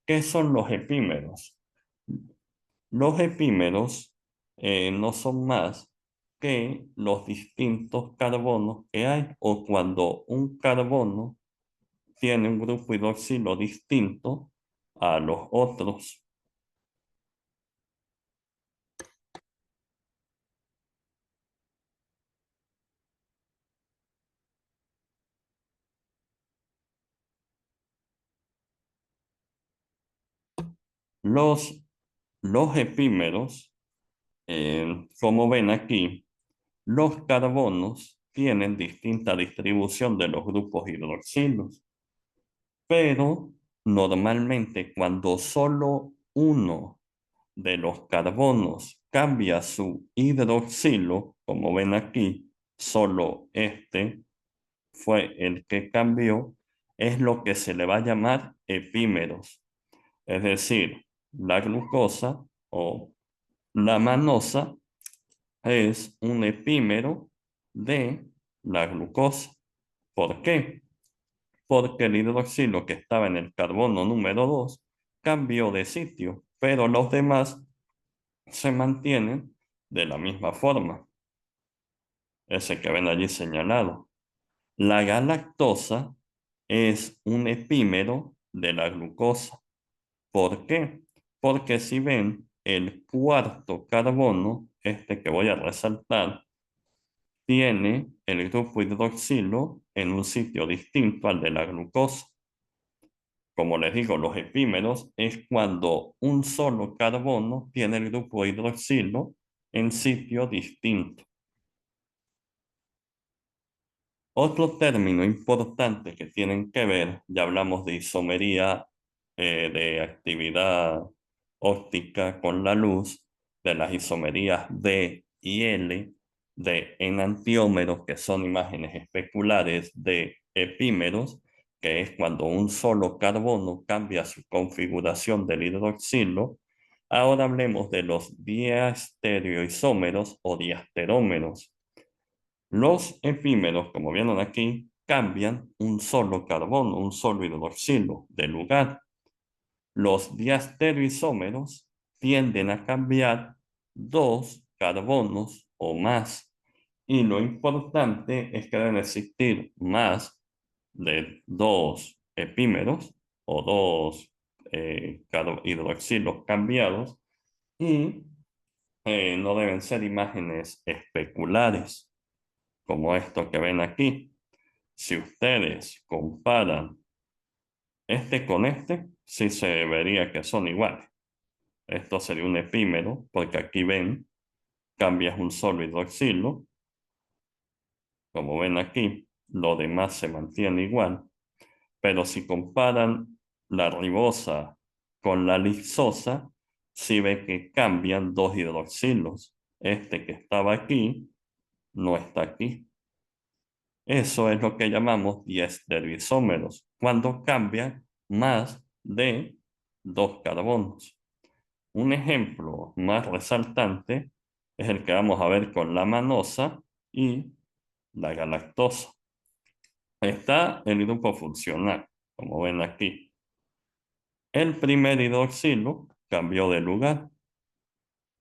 ¿Qué son los epímeros? Los epímeros no son más que los distintos carbonos que hay, o cuando un carbono tiene un grupo hidroxilo distinto a los otros. Los, los epímeros, como ven aquí, los carbonos tienen distinta distribución de los grupos hidroxilos, pero normalmente cuando solo uno de los carbonos cambia su hidroxilo, como ven aquí, solo este fue el que cambió, es lo que se le va a llamar epímeros. Es decir, la glucosa o la manosa es un epímero de la glucosa. ¿Por qué? Porque el hidroxilo que estaba en el carbono número 2 cambió de sitio, pero los demás se mantienen de la misma forma. Ese que ven allí señalado. La galactosa es un epímero de la glucosa. ¿Por qué? Porque si ven el cuarto carbono, este que voy a resaltar, tiene el grupo hidroxilo en un sitio distinto al de la glucosa. Como les digo, los epímeros es cuando un solo carbono tiene el grupo hidroxilo en sitio distinto. Otro término importante que tienen que ver, ya hablamos de isomería, de actividad óptica con la luz, de las isomerías D y L, de enantiómeros, que son imágenes especulares de epímeros, que es cuando un solo carbono cambia su configuración del hidroxilo. Ahora hablemos de los diastereoisómeros o diasterómeros. Los epímeros, como vieron aquí, cambian un solo carbono, un solo hidroxilo de lugar. Los diastereoisómeros tienden a cambiar dos carbonos o más. Y lo importante es que deben existir más de dos epímeros o dos hidroxilos cambiados, y no deben ser imágenes especulares como esto que ven aquí. Si ustedes comparan este con este, sí se vería que son iguales. Esto sería un epímero, porque aquí ven, cambias un solo hidroxilo. Como ven aquí, lo demás se mantiene igual. Pero si comparan la ribosa con la lisosa, sí ve que cambian dos hidroxilos. Este que estaba aquí, no está aquí. Eso es lo que llamamos diestereoisómeros, cuando cambian más de dos carbonos. Un ejemplo más resaltante es el que vamos a ver con la manosa y la galactosa. Está el grupo funcional, como ven aquí. El primer hidroxilo cambió de lugar.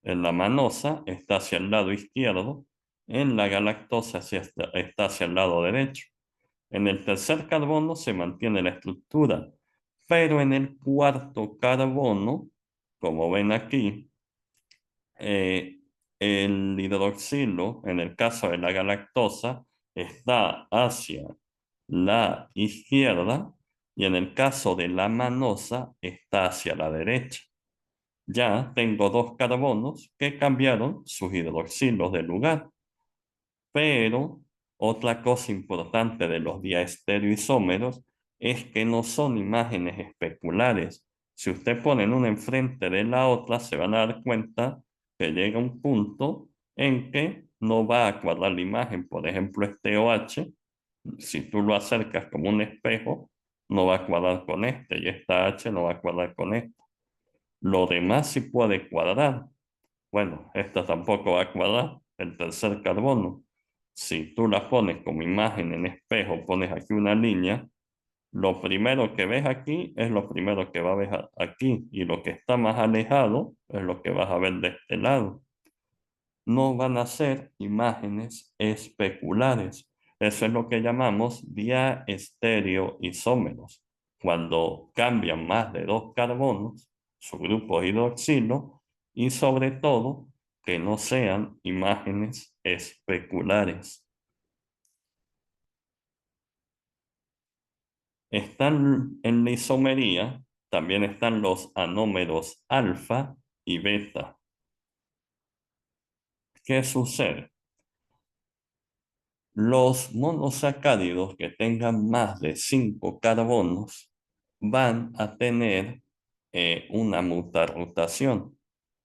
En la manosa está hacia el lado izquierdo, en la galactosa está hacia el lado derecho. En el tercer carbono se mantiene la estructura, pero en el cuarto carbono, como ven aquí, eh, el hidroxilo, en el caso de la galactosa, está hacia la izquierda, y en el caso de la manosa está hacia la derecha. Ya tengo dos carbonos que cambiaron sus hidroxilos de lugar. Pero otra cosa importante de los diaestereoisómeros es que no son imágenes especulares. Si usted ponen una enfrente de la otra, se van a dar cuenta que llega un punto en que no va a cuadrar la imagen. Por ejemplo, este OH, si tú lo acercas como un espejo, no va a cuadrar con este, y esta H no va a cuadrar con este. Lo demás sí puede cuadrar. Bueno, esta tampoco va a cuadrar. El tercer carbono, si tú la pones como imagen en espejo, pones aquí una línea, lo primero que ves aquí es lo primero que va a ver aquí, y lo que está más alejado es lo que vas a ver de este lado. No van a ser imágenes especulares. Eso es lo que llamamos diaestereoisómeros. Cuando cambian más de dos carbonos, su grupo hidroxilo, y sobre todo que no sean imágenes especulares. Están en la isomería, también están los anómeros alfa y beta. ¿Qué sucede? Los monosacáridos que tengan más de 5 carbonos van a tener una mutarrotación.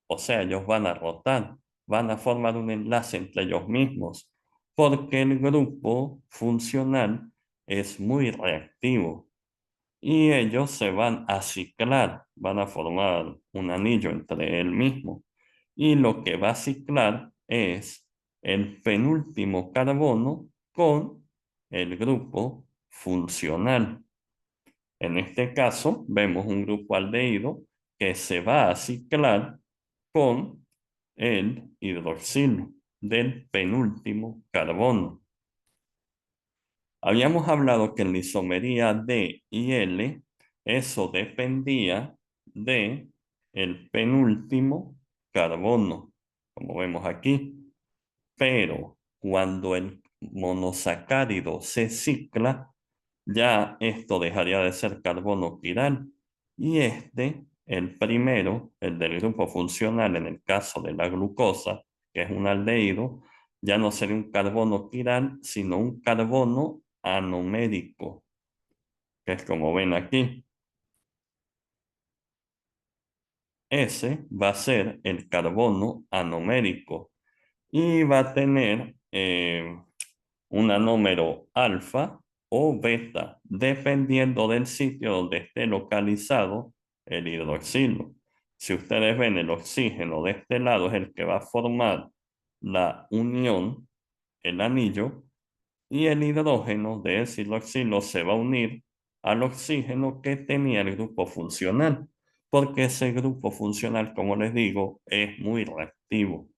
O sea, ellos van a rotar, van a formar un enlace entre ellos mismos, porque el grupo funcional es muy reactivo y ellos se van a ciclar, van a formar un anillo entre él mismo. Y lo que va a ciclar es el penúltimo carbono con el grupo funcional. En este caso, vemos un grupo aldehído que se va a ciclar con el hidroxilo del penúltimo carbono. Habíamos hablado que en la isomería D y L, eso dependía de el penúltimo carbono, como vemos aquí. Pero cuando el monosacárido se cicla, ya esto dejaría de ser carbono quiral. Y este, el primero, el del grupo funcional en el caso de la glucosa, que es un aldehído, ya no sería un carbono quiral, sino un carbono anomérico, que es como ven aquí. Ese va a ser el carbono anomérico y va a tener un anómero alfa o beta, dependiendo del sitio donde esté localizado el hidroxilo. Si ustedes ven, el oxígeno de este lado es el que va a formar la unión, el anillo, y el hidrógeno de ese hidroxilo se va a unir al oxígeno que tenía el grupo funcional, porque ese grupo funcional, como les digo, es muy reactivo.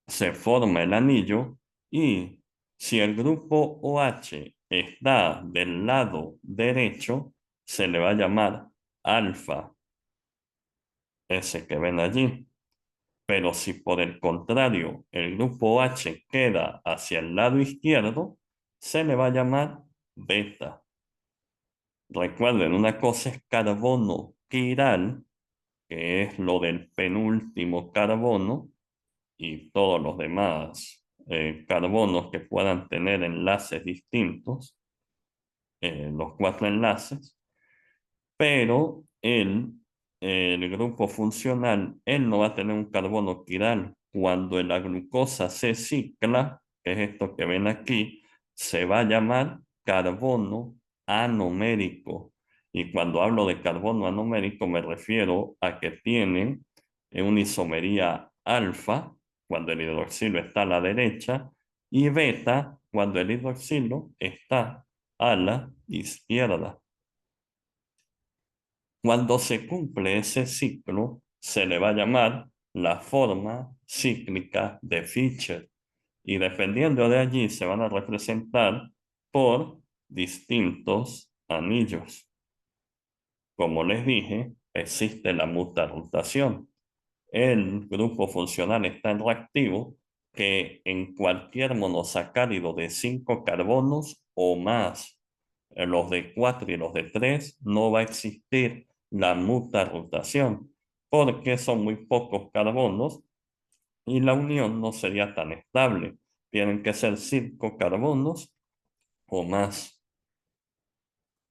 Se forma el anillo y si el grupo OH está del lado derecho, se le va a llamar alfa, ese que ven allí. Pero si por el contrario el grupo OH queda hacia el lado izquierdo, se le va a llamar beta. Recuerden, una cosa es carbono quiral, que es lo del penúltimo carbono, y todos los demás carbonos que puedan tener enlaces distintos, los cuatro enlaces, pero el grupo funcional, él no va a tener un carbono quiral. Cuando la glucosa se cicla, que es esto que ven aquí, se va a llamar carbono anomérico. Y cuando hablo de carbono anomérico me refiero a que tienen una isomería alfa, cuando el hidroxilo está a la derecha, y beta, cuando el hidroxilo está a la izquierda. Cuando se cumple ese ciclo, se le va a llamar la forma cíclica de Fischer. Y dependiendo de allí, se van a representar por distintos anillos. Como les dije, existe la mutarrotación. El grupo funcional es tan reactivo que en cualquier monosacárido de 5 carbonos o más, los de 4 y los de 3, no va a existir la mutarrotación porque son muy pocos carbonos y la unión no sería tan estable. Tienen que ser 5 carbonos o más.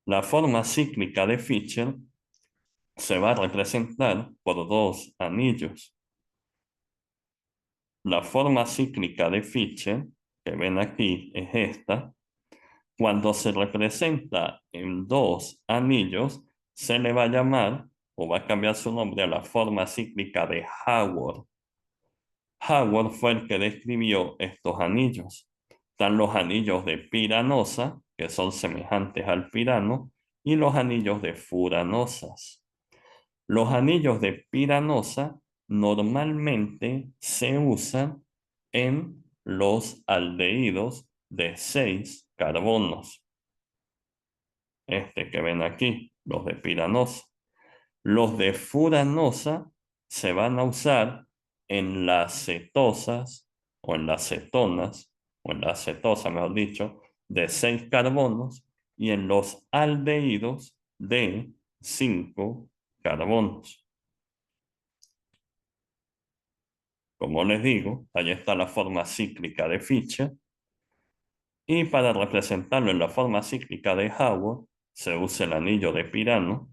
La forma cíclica de Fischer se va a representar por dos anillos. La forma cíclica de Fischer, que ven aquí, es esta. Cuando se representa en dos anillos, se le va a llamar o va a cambiar su nombre a la forma cíclica de Haworth. Haworth fue el que describió estos anillos. Están los anillos de piranosa, que son semejantes al pirano, y los anillos de furanosas. Los anillos de piranosa normalmente se usan en los aldehídos de 6 carbonos. Este que ven aquí, los de piranosa. Los de furanosa se van a usar en las cetosas o en las cetonas, o en la cetosa, mejor dicho, de 6 carbonos y en los aldehídos de 5 carbonos. Como les digo, ahí está la forma cíclica de Fischer. Y para representarlo en la forma cíclica de Haworth, se usa el anillo de Pirano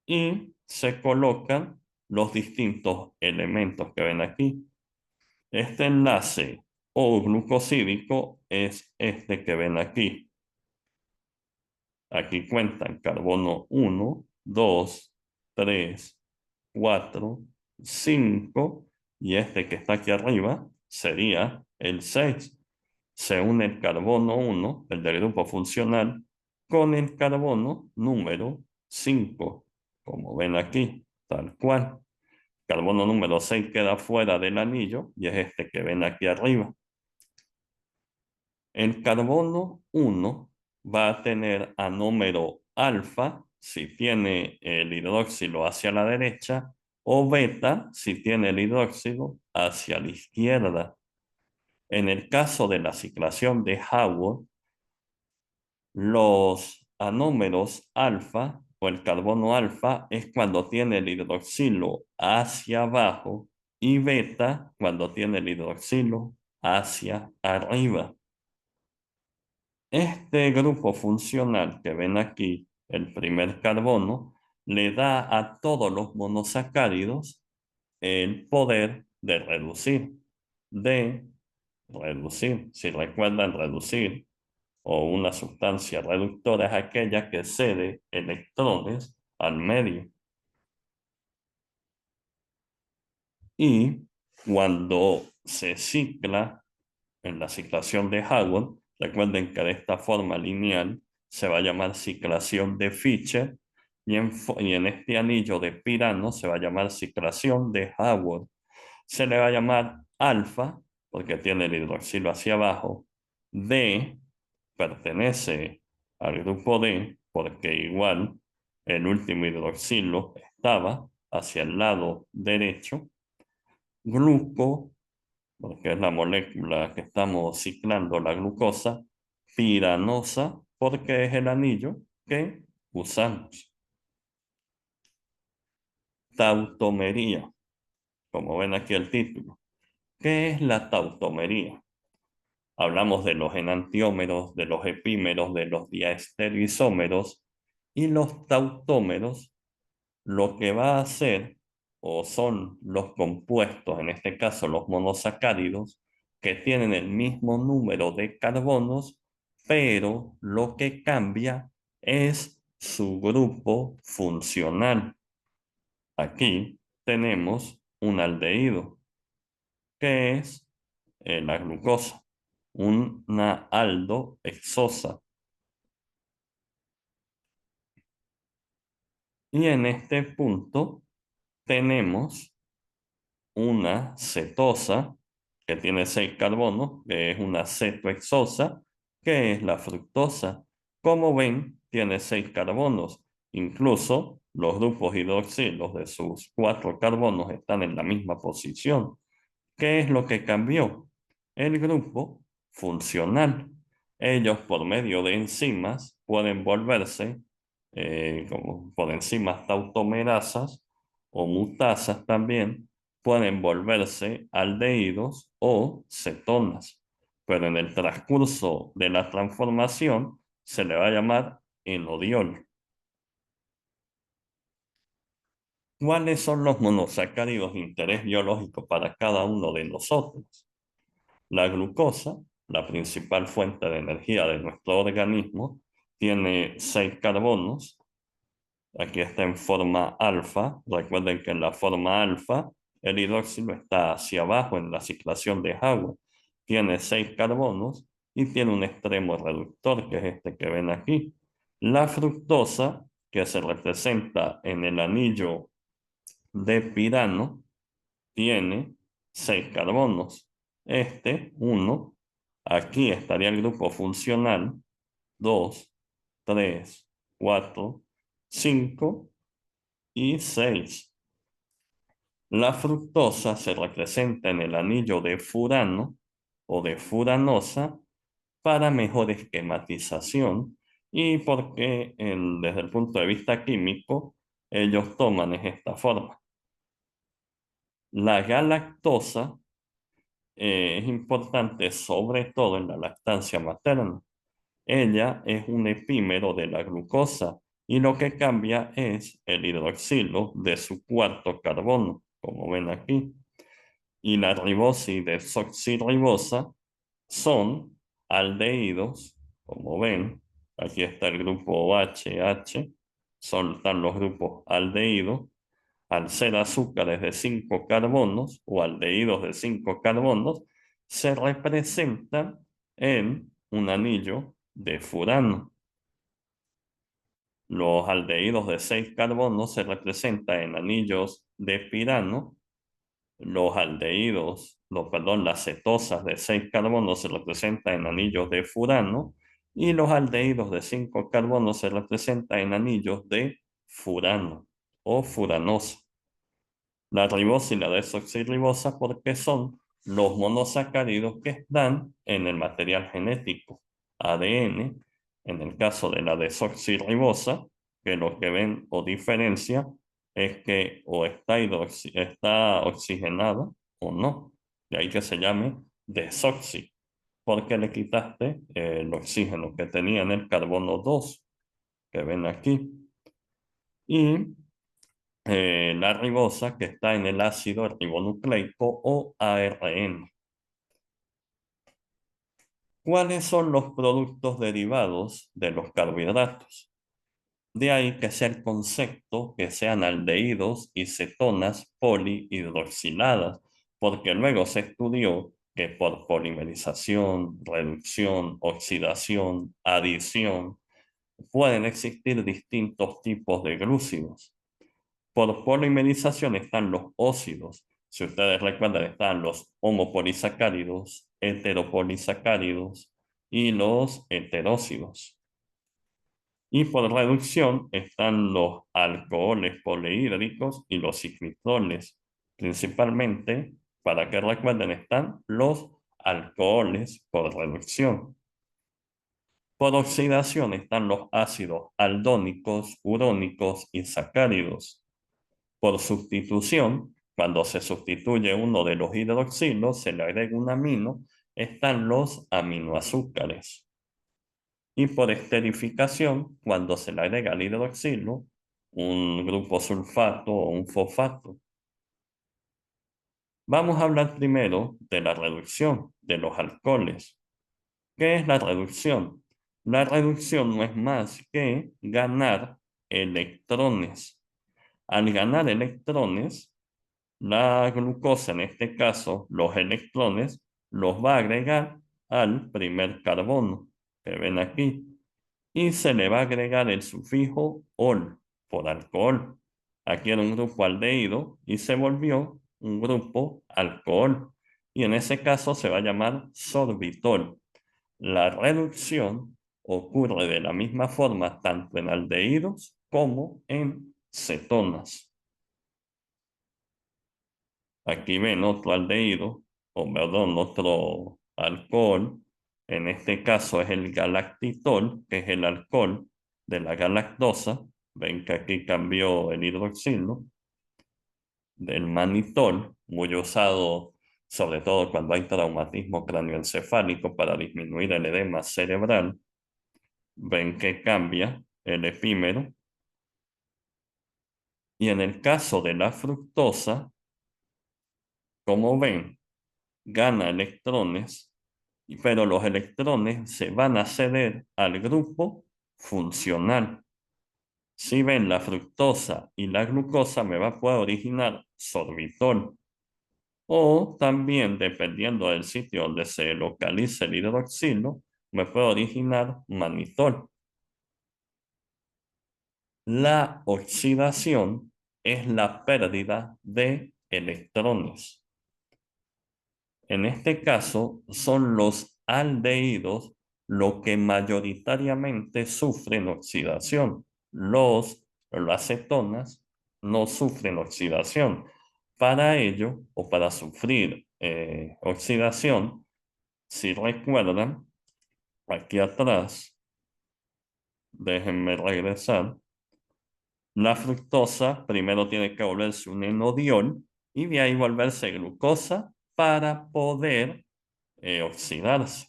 y se colocan los distintos elementos que ven aquí. Este enlace O glucosídico es este que ven aquí. Aquí cuentan carbono 1, 2, 3, 4, 5 y este que está aquí arriba sería el 6. Se une el carbono 1, el del grupo funcional, con el carbono número 5, como ven aquí, tal cual. Carbono número 6 queda fuera del anillo y es este que ven aquí arriba. El carbono 1 va a tener anómero alfa si tiene el hidróxilo hacia la derecha o beta si tiene el hidróxilo hacia la izquierda. En el caso de la ciclación de Haworth, los anómeros alfa o el carbono alfa es cuando tiene el hidroxilo hacia abajo y beta cuando tiene el hidroxilo hacia arriba. Este grupo funcional que ven aquí, el primer carbono, le da a todos los monosacáridos el poder de reducir. Si recuerdan, reducir o una sustancia reductora es aquella que cede electrones al medio. Y cuando se cicla en la ciclación de Haworth, recuerden que de esta forma lineal se va a llamar ciclación de Fischer y en este anillo de Pirano se va a llamar ciclación de Haworth. Se le va a llamar alfa porque tiene el hidroxilo hacia abajo. D pertenece al grupo D porque igual el último hidroxilo estaba hacia el lado derecho. Gluco, porque es la molécula que estamos ciclando, la glucosa. Piranosa, porque es el anillo que usamos. Tautomería, como ven aquí el título. ¿Qué es la tautomería? Hablamos de los enantiómeros, de los epímeros, de los diastereoisómeros y los tautómeros. Lo que va a hacer, o son los compuestos, en este caso los monosacáridos, que tienen el mismo número de carbonos, pero lo que cambia es su grupo funcional. Aquí tenemos un aldehído, que es la glucosa, una aldohexosa. Y en este punto tenemos una cetosa que tiene 6 carbonos, que es una cetohexosa, que es la fructosa. Como ven, tiene 6 carbonos. Incluso los grupos hidroxilos de sus 4 carbonos están en la misma posición. ¿Qué es lo que cambió? El grupo funcional. Ellos por medio de enzimas pueden volverse, como por enzimas tautomerasas o mutasas también, pueden volverse aldehídos o cetonas. Pero en el transcurso de la transformación se le va a llamar enodiol. ¿Cuáles son los monosacáridos de interés biológico para cada uno de nosotros? La glucosa, la principal fuente de energía de nuestro organismo, tiene 6 carbonos. Aquí está en forma alfa. Recuerden que en la forma alfa el hidroxilo está hacia abajo en la ciclación de agua. Tiene 6 carbonos y tiene un extremo reductor, que es este que ven aquí. La fructosa, que se representa en el anillo de pirano, tiene 6 carbonos. Este, 1. Aquí estaría el grupo funcional, 2, 3, 4, 5 y 6. La fructosa se representa en el anillo de furano o de furanosa para mejor esquematización y porque desde el punto de vista químico ellos toman esta forma. La galactosa es importante sobre todo en la lactancia materna. Ella es un epímero de la glucosa y lo que cambia es el hidroxilo de su cuarto carbono, como ven aquí. Y la ribosa y desoxirribosa son aldehídos, como ven. Aquí está el grupo OH, están los grupos aldehídos. Al ser azúcares de 5 carbonos o aldehídos de 5 carbonos, se representan en un anillo de furano. Los aldehídos de 6 carbonos se representan en anillos de pirano. Los aldehídos, perdón, las cetosas de 6 carbonos se representan en anillos de furano. Y los aldehídos de 5 carbonos se representan en anillos de furano o furanosa. La ribosa y la desoxirribosa porque son los monosacáridos que están en el material genético, ADN. En el caso de la desoxirribosa, que lo que ven o diferencia es que o está oxigenada o no. De ahí que se llame desoxi, porque le quitaste el oxígeno que tenía en el carbono 2, que ven aquí. Y la ribosa que está en el ácido ribonucleico o ARN. ¿Cuáles son los productos derivados de los carbohidratos? De ahí que sea el concepto que sean aldehídos y cetonas polihidroxiladas, porque luego se estudió que por polimerización, reducción, oxidación, adición, pueden existir distintos tipos de glúcidos. Por polimerización están los óxidos. Si ustedes recuerdan, están los homopolisacáridos, heteropolisacáridos y los heteróxidos. Y por reducción están los alcoholes polihídricos y los ciclitroles. Principalmente, para que recuerden, están los alcoholes por reducción. Por oxidación están los ácidos aldónicos, urónicos y sacáridos. Por sustitución, cuando se sustituye uno de los hidroxilos, se le agrega un amino, están los aminoazúcares. Y por esterificación, cuando se le agrega al hidroxilo, un grupo sulfato o un fosfato. Vamos a hablar primero de la reducción de los alcoholes. ¿Qué es la reducción? La reducción no es más que ganar electrones. Al ganar electrones, la glucosa, en este caso, los electrones, los va a agregar al primer carbono que ven aquí y se le va a agregar el sufijo ol por alcohol. Aquí era un grupo aldehído y se volvió un grupo alcohol y en ese caso se va a llamar sorbitol. La reducción ocurre de la misma forma tanto en aldehídos como en cetonas. Aquí ven otro aldehído, o perdón, otro alcohol. En este caso es el galactitol, que es el alcohol de la galactosa. Ven que aquí cambió el hidroxilo. Del manitol, muy usado sobre todo cuando hay traumatismo cráneoencefálico para disminuir el edema cerebral. Ven que cambia el epímero. Y en el caso de la fructosa, como ven, gana electrones, pero los electrones se van a ceder al grupo funcional. Si ven la fructosa y la glucosa, me va a poder originar sorbitol. O también, dependiendo del sitio donde se localice el hidroxilo, me puede originar manitol. La oxidación es la pérdida de electrones. En este caso, son los aldehídos lo que mayoritariamente sufren oxidación. Las cetonas no sufren oxidación. Para ello, o para sufrir oxidación, si recuerdan, aquí atrás, déjenme regresar, la fructosa primero tiene que volverse un enodiol y de ahí volverse glucosa para poder oxidarse.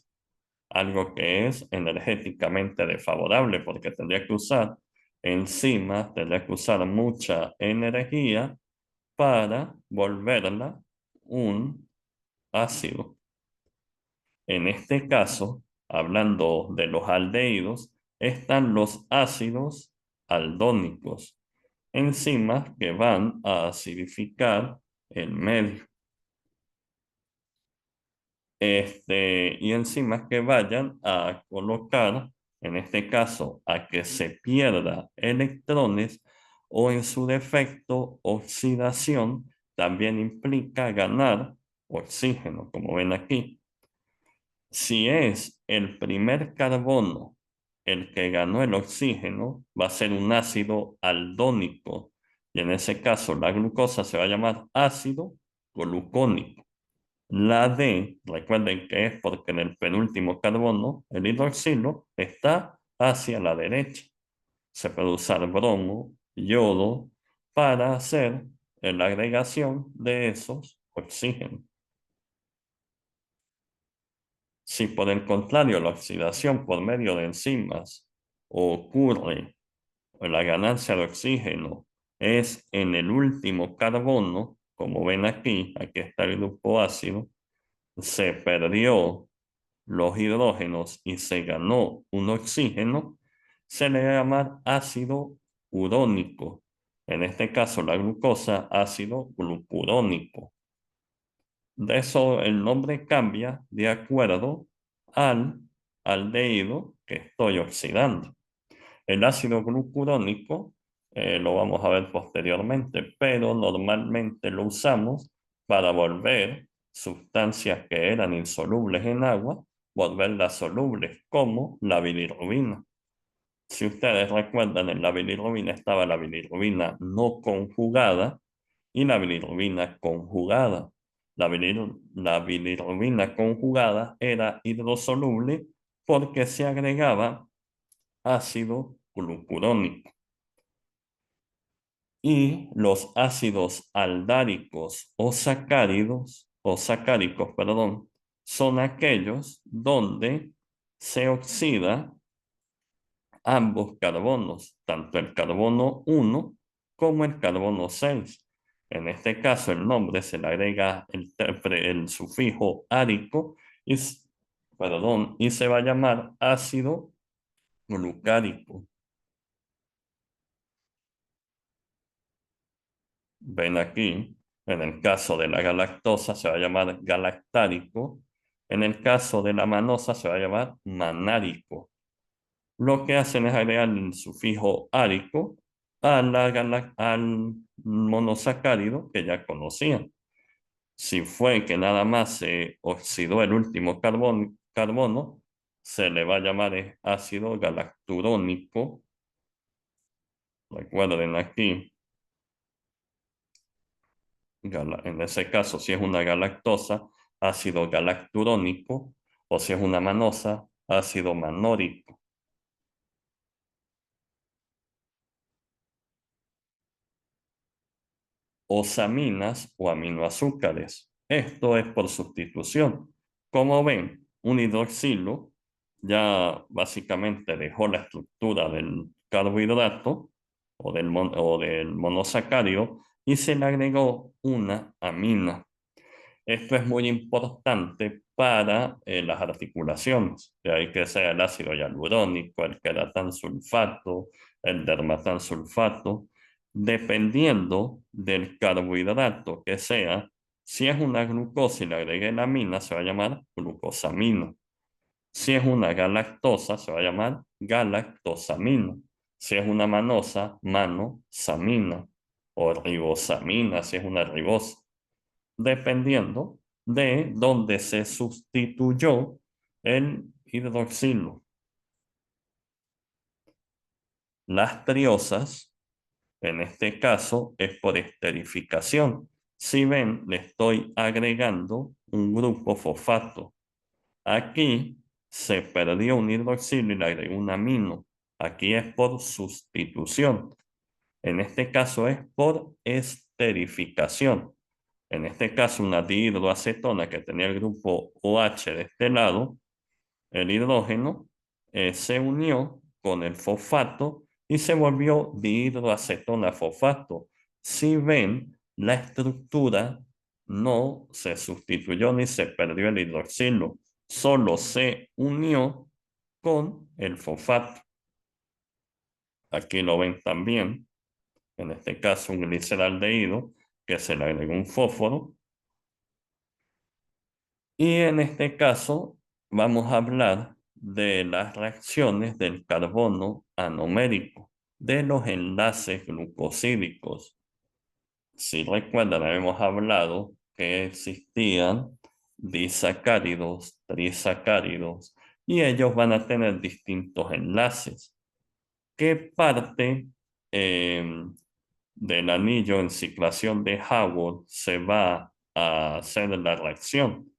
Algo que es energéticamente desfavorable porque tendría que usar enzimas, tendría que usar mucha energía para volverla un ácido. En este caso, hablando de los aldehídos, están los ácidos aldónicos, enzimas que van a acidificar el medio. Y enzimas que vayan a colocar, en este caso, a que se pierda electrones o en su defecto oxidación, también implica ganar oxígeno, como ven aquí. Si es el primer carbono el que ganó el oxígeno, va a ser un ácido aldónico. Y en ese caso, la glucosa se va a llamar ácido glucónico. La D, recuerden que es porque en el penúltimo carbono, el hidroxilo, está hacia la derecha. Se puede usar bromo, yodo, para hacer la agregación de esos oxígenos. Si por el contrario la oxidación por medio de enzimas ocurre, o la ganancia de oxígeno es en el último carbono, como ven aquí, aquí está el grupo ácido, se perdió los hidrógenos y se ganó un oxígeno, se le llama ácido urónico. En este caso, la glucosa, ácido glucurónico. De eso el nombre cambia de acuerdo al aldehído que estoy oxidando. El ácido glucurónico lo vamos a ver posteriormente, pero normalmente lo usamos para volver sustancias que eran insolubles en agua, volverlas solubles, como la bilirrubina. Si ustedes recuerdan, en la bilirrubina estaba la bilirrubina no conjugada y la bilirrubina conjugada. La bilirrubina conjugada era hidrosoluble porque se agregaba ácido glucurónico. Y los ácidos aldáricos o sacáricos, perdón, son aquellos donde se oxida ambos carbonos, tanto el carbono 1 como el carbono 6. En este caso, el nombre se le agrega el sufijo árico y, y se va a llamar ácido glucárico. Ven aquí, en el caso de la galactosa se va a llamar galactárico, en el caso de la manosa se va a llamar manárico. Lo que hacen es agregar el sufijo árico al monosacárido que ya conocían. Si fue que nada más se oxidó el último carbono, se le va a llamar ácido galacturónico. Recuerden aquí, en ese caso, si es una galactosa, ácido galacturónico, o si es una manosa, ácido manórico. Osaminas o aminoazúcares. Esto es por sustitución. Como ven, un hidroxilo ya básicamente dejó la estructura del carbohidrato o del monosacárido y se le agregó una amina. Esto es muy importante para las articulaciones. De ahí que sea el ácido hialurónico, el queratansulfato, el dermatansulfato, dependiendo del carbohidrato que sea. Si es una glucosa y le agregué la amina, se va a llamar glucosamina. Si es una galactosa, se va a llamar galactosamina. Si es una manosa, manosamina. O ribosamina, si es una ribosa. Dependiendo de dónde se sustituyó el hidroxilo. Las triosas, en este caso, es por esterificación. Si ven, le estoy agregando un grupo fosfato. Aquí se perdió un hidroxilo y le agregó un amino. Aquí es por sustitución. En este caso es por esterificación. En este caso, una dihidroacetona que tenía el grupo OH de este lado, el hidrógeno se unió con el fosfato y se volvió dihidroacetona fosfato. Si ven, la estructura no se sustituyó ni se perdió el hidroxilo, solo se unió con el fosfato. Aquí lo ven también, en este caso un gliceraldehído que se le agregó un fósforo. Y en este caso vamos a hablar de las reacciones del carbono anomérico, de los enlaces glucosídicos. Si recuerdan, habíamos hablado que existían disacáridos, trisacáridos, y ellos van a tener distintos enlaces. ¿Qué parte del anillo en ciclación de Haworth se va a hacer la reacción?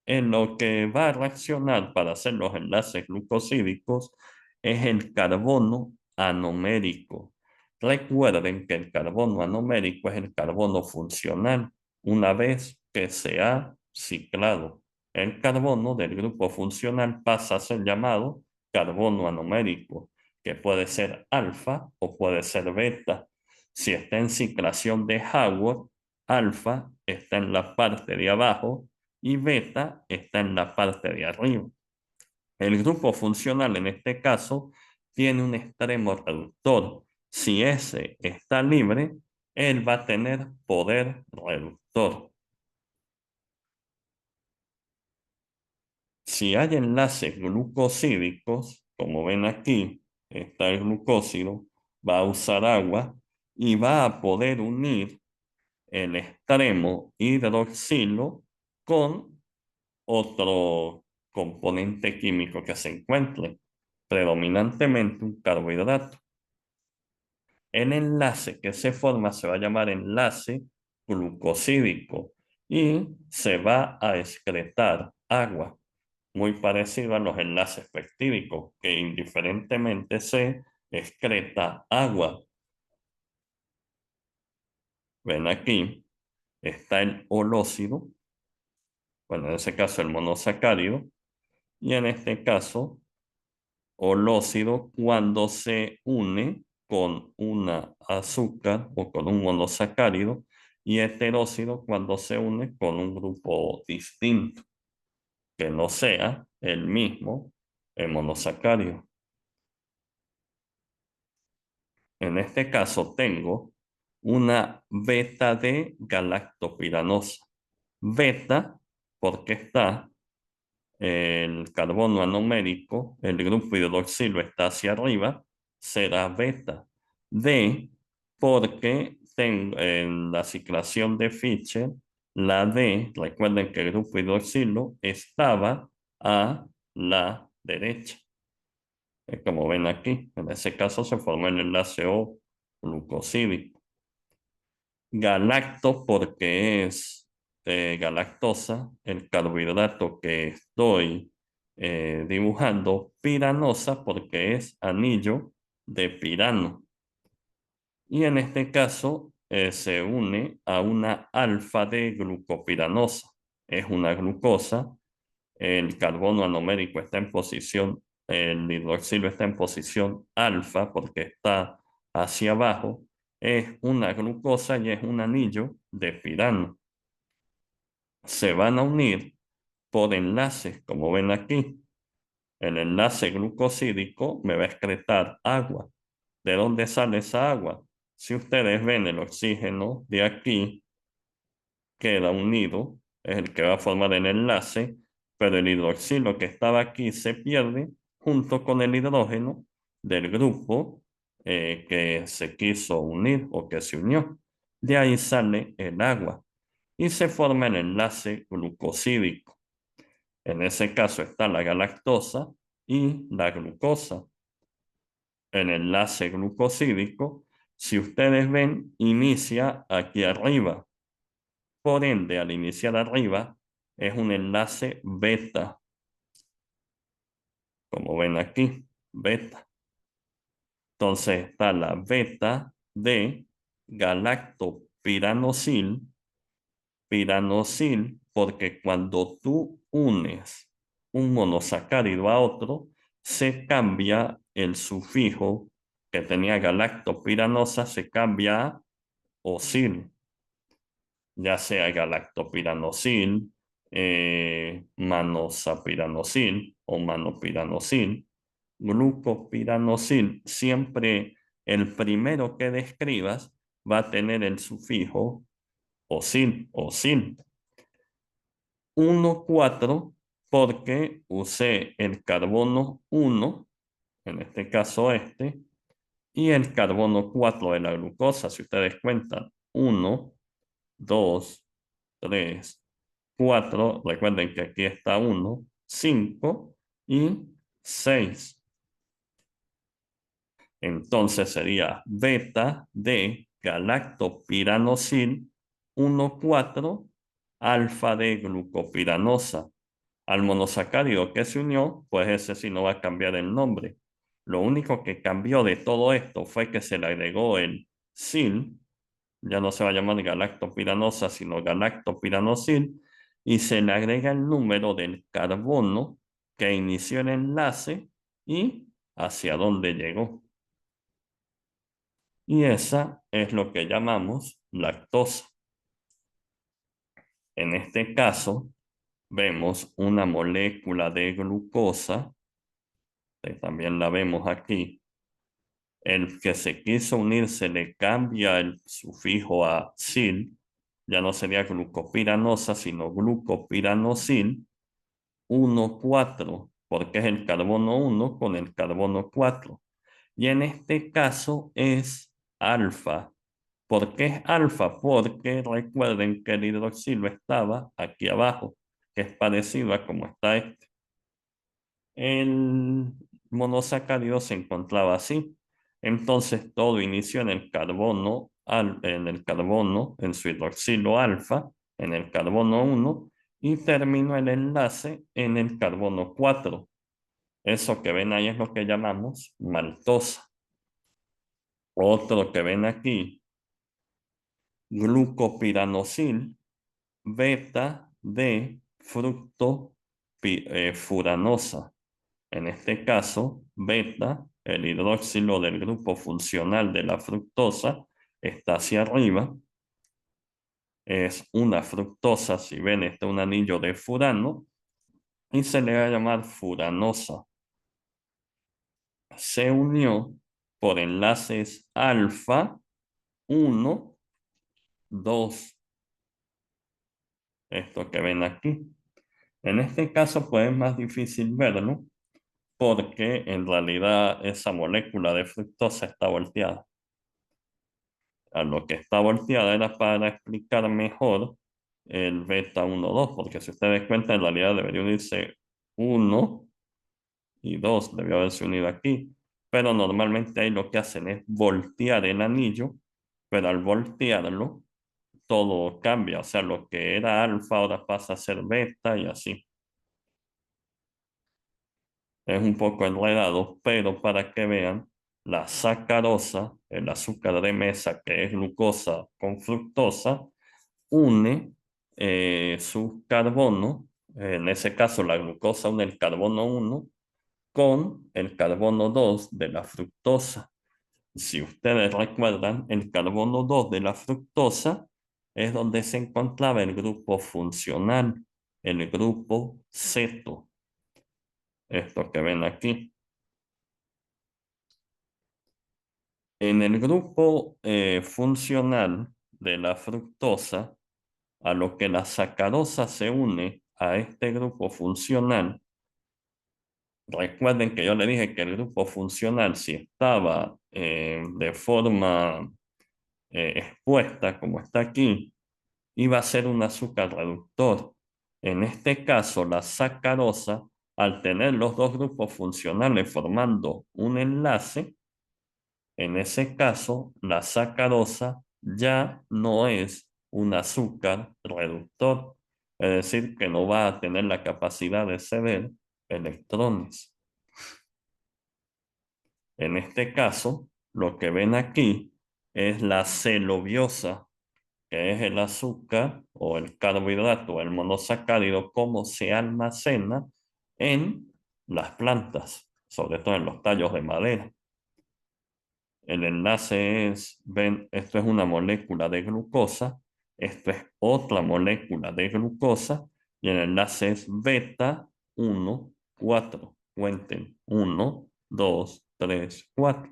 En lo que va a reaccionar para hacer los enlaces glucosídicos es el carbono anomérico. Recuerden que el carbono anomérico es el carbono funcional una vez que se ha ciclado. El carbono del grupo funcional pasa a ser llamado carbono anomérico, que puede ser alfa o puede ser beta. Si está en ciclación de Haworth, alfa está en la parte de abajo y beta está en la parte de arriba. El grupo funcional en este caso tiene un extremo reductor. Si ese está libre, él va a tener poder reductor. Si hay enlaces glucosídicos, como ven aquí, está el glucósido, va a usar agua y va a poder unir el extremo hidroxilo con otro componente químico que se encuentre, predominantemente un carbohidrato. El enlace que se forma se va a llamar enlace glucosídico y se va a excretar agua, muy parecido a los enlaces peptídicos, que indiferentemente se excreta agua. Ven aquí, está el holócido, bueno, en ese caso el monosacárido, y en este caso holócido cuando se une con una azúcar o con un monosacárido y heterócido cuando se une con un grupo distinto, que no sea el mismo monosacárido. En este caso tengo una beta de galactopiranosa. Beta porque está el carbono anomérico, el grupo hidroxilo está hacia arriba, será beta. D, porque en la ciclación de Fischer, la D, recuerden que el grupo hidroxilo estaba a la derecha. Como ven aquí, en ese caso se formó el enlace O glucosídico. Galacto porque es galactosa, el carbohidrato que estoy dibujando. Piranosa porque es anillo de pirano. Y en este caso se une a una alfa de glucopiranosa. Es una glucosa. El carbono anomérico está en posición, el hidroxilo está en posición alfa porque está hacia abajo. Es una glucosa y es un anillo de pirano. Se van a unir por enlaces, como ven aquí. El enlace glucosídico me va a excretar agua. ¿De dónde sale esa agua? Si ustedes ven el oxígeno de aquí, queda unido, es el que va a formar el enlace, pero el hidroxilo que estaba aquí se pierde junto con el hidrógeno del grupo que se quiso unir o que se unió. De ahí sale el agua y se forma el enlace glucosídico. En ese caso está la galactosa y la glucosa. El enlace glucosídico, si ustedes ven, inicia aquí arriba. Por ende, al iniciar arriba, es un enlace beta, como ven aquí, beta. Entonces está la beta de galactopiranosil, piranosil, porque cuando tú unes un monosacárido a otro, se cambia el sufijo que tenía galactopiranosa, se cambia a osil, ya sea galactopiranosil, manosapiranosil o manopiranosil, glucopiranosil, siempre el primero que describas va a tener el sufijo osil, osil. 1,4 porque usé el carbono 1, en este caso este, y el carbono 4 de la glucosa, si ustedes cuentan, 1, 2, 3, 4, recuerden que aquí está 1, 5 y 6. Entonces sería beta de galactopiranosil 1,4 alfa de glucopiranosa. Al monosacárido que se unió, pues ese sí no va a cambiar el nombre. Lo único que cambió de todo esto fue que se le agregó el sil, ya no se va a llamar galactopiranosa, sino galactopiranosil, y se le agrega el número del carbono que inició el enlace y hacia dónde llegó. Y esa es lo que llamamos lactosa. En este caso, vemos una molécula de glucosa, que también la vemos aquí. El que se quiso unir se le cambia el sufijo a sil, ya no sería glucopiranosa, sino glucopiranosil 1,4, porque es el carbono 1 con el carbono 4. Y en este caso es alfa. ¿Por qué es alfa? Porque recuerden que el hidroxilo estaba aquí abajo, que es parecido a como está este. El monosacárido se encontraba así. Entonces todo inició en el carbono, en su hidroxilo alfa, en el carbono 1, y terminó el enlace en el carbono 4. Eso que ven ahí es lo que llamamos maltosa. Otro que ven aquí, glucopiranosil, beta de fructofuranosa. En este caso, beta, el hidroxilo del grupo funcional de la fructosa, está hacia arriba. Es una fructosa, si ven, este es un anillo de furano, y se le va a llamar furanosa. Se unió por enlaces alfa 1, 2, esto que ven aquí. En este caso, pues es más difícil verlo, porque en realidad esa molécula de fructosa está volteada. A lo que está volteada era para explicar mejor el beta 1,2, porque si ustedes cuentan, en realidad debería unirse 1 y 2, debió haberse unido aquí, pero normalmente ahí lo que hacen es voltear el anillo, pero al voltearlo, todo cambia, o sea, lo que era alfa ahora pasa a ser beta y así. Es un poco enredado, pero para que vean, la sacarosa, el azúcar de mesa que es glucosa con fructosa, une su carbono, en ese caso la glucosa une el carbono 1 con el carbono 2 de la fructosa. Si ustedes recuerdan, el carbono 2 de la fructosa es donde se encontraba el grupo funcional. el grupo ceto, esto que ven aquí. En el grupo funcional de la fructosa, a lo que la sacarosa se une a este grupo funcional. Recuerden que yo le dije que el grupo funcional, si estaba de forma expuesta, como está aquí, iba a ser un azúcar reductor. En este caso, la sacarosa, al tener los dos grupos funcionales formando un enlace, en ese caso, la sacarosa ya no es un azúcar reductor, es decir, que no va a tener la capacidad de ceder electrones. En este caso, lo que ven aquí es la celobiosa, que es el azúcar o el carbohidrato, el monosacárido, cómo se almacena en las plantas, sobre todo en los tallos de madera. El enlace es, ven, esto es una molécula de glucosa, esto es otra molécula de glucosa, y el enlace es beta 1, 4. Cuenten, 1, 2, 3, 4.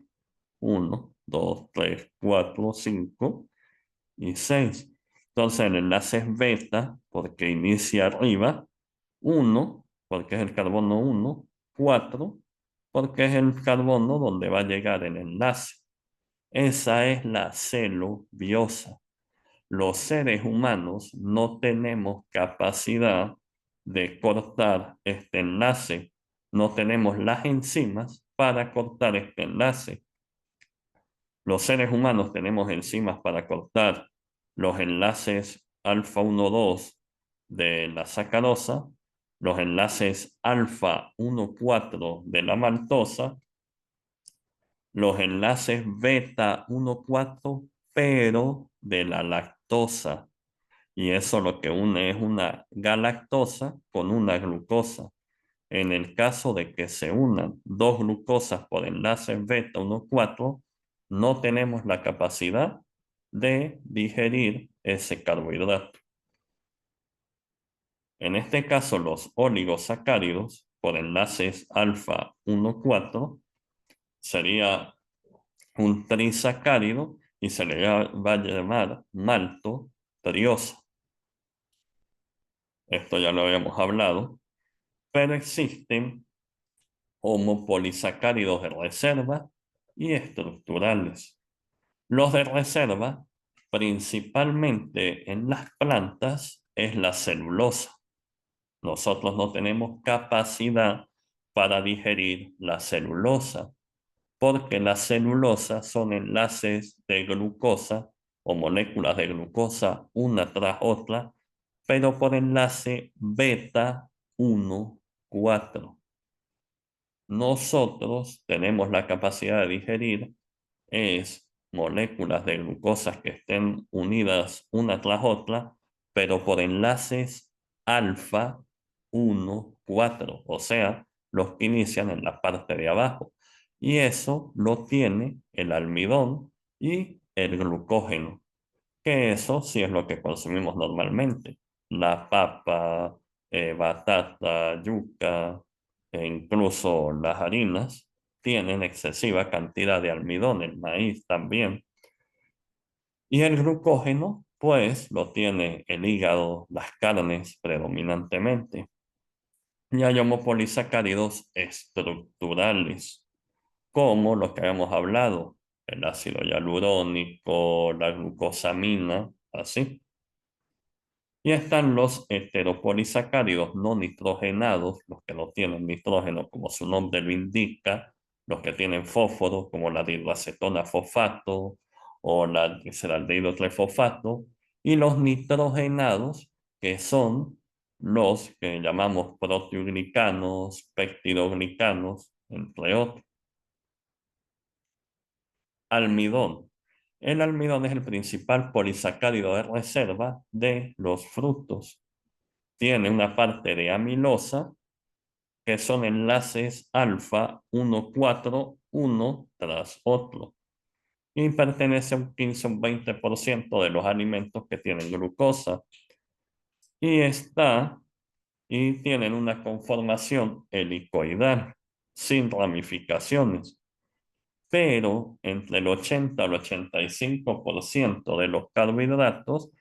1, 2, 3, 4, 5 y 6. Entonces el enlace es beta porque inicia arriba, 1 porque es el carbono 1, 4 porque es el carbono donde va a llegar el enlace. Esa es la celobiosa. Los seres humanos no tenemos capacidad de cortar este enlace. No tenemos las enzimas para cortar este enlace. Los seres humanos tenemos enzimas para cortar los enlaces alfa 1,2 de la sacarosa, los enlaces alfa 1,4 de la maltosa, los enlaces beta 1,4 pero de la lactosa. Y eso lo que une es una galactosa con una glucosa. En el caso de que se unan dos glucosas por enlaces beta 1,4, no tenemos la capacidad de digerir ese carbohidrato. En este caso, los oligosacáridos por enlaces alfa 1,4 sería un trisacárido y se le va a llamar maltotriosa. Esto ya lo habíamos hablado, pero existen homopolisacáridos de reserva y estructurales. Los de reserva, principalmente en las plantas, es la celulosa. Nosotros no tenemos capacidad para digerir la celulosa, porque las celulosas son enlaces de glucosa o moléculas de glucosa una tras otra, pero por enlace beta 1,4. Nosotros tenemos la capacidad de digerir es moléculas de glucosas que estén unidas una tras otra, pero por enlaces alfa 1,4, o sea, los que inician en la parte de abajo. Y eso lo tiene el almidón y el glucógeno, que eso sí es lo que consumimos normalmente. La papa, batata, yuca, e incluso las harinas tienen excesiva cantidad de almidón, el maíz también. Y el glucógeno, pues, lo tiene el hígado, las carnes predominantemente. Y hay homopolisacáridos estructurales, como lo que habíamos hablado, el ácido hialurónico, la glucosamina, así. Y están los heteropolisacáridos no nitrogenados, los que no tienen nitrógeno, como su nombre lo indica, los que tienen fósforo, como la dihidroacetona fosfato o la gliceraldehído trifosfato, y los nitrogenados, que son los que llamamos proteoglicanos, peptidoglicanos, entre otros. Almidón. El almidón es el principal polisacárido de reserva de los frutos. Tiene una parte de amilosa, que son enlaces alfa 1,4, uno tras otro. Y pertenece a un 15 o un 20% de los alimentos que tienen glucosa. Y está y tienen una conformación helicoidal, sin ramificaciones. Pero entre el 80 al 85% de los carbohidratos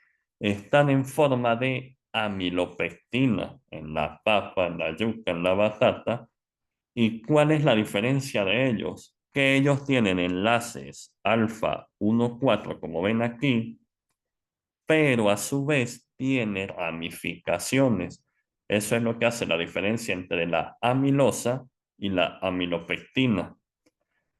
están en forma de amilopectina en la papa, en la yuca, en la batata. ¿Y cuál es la diferencia de ellos? Que ellos tienen enlaces alfa 1,4, como ven aquí, pero a su vez tiene ramificaciones. Eso es lo que hace la diferencia entre la amilosa y la amilopectina.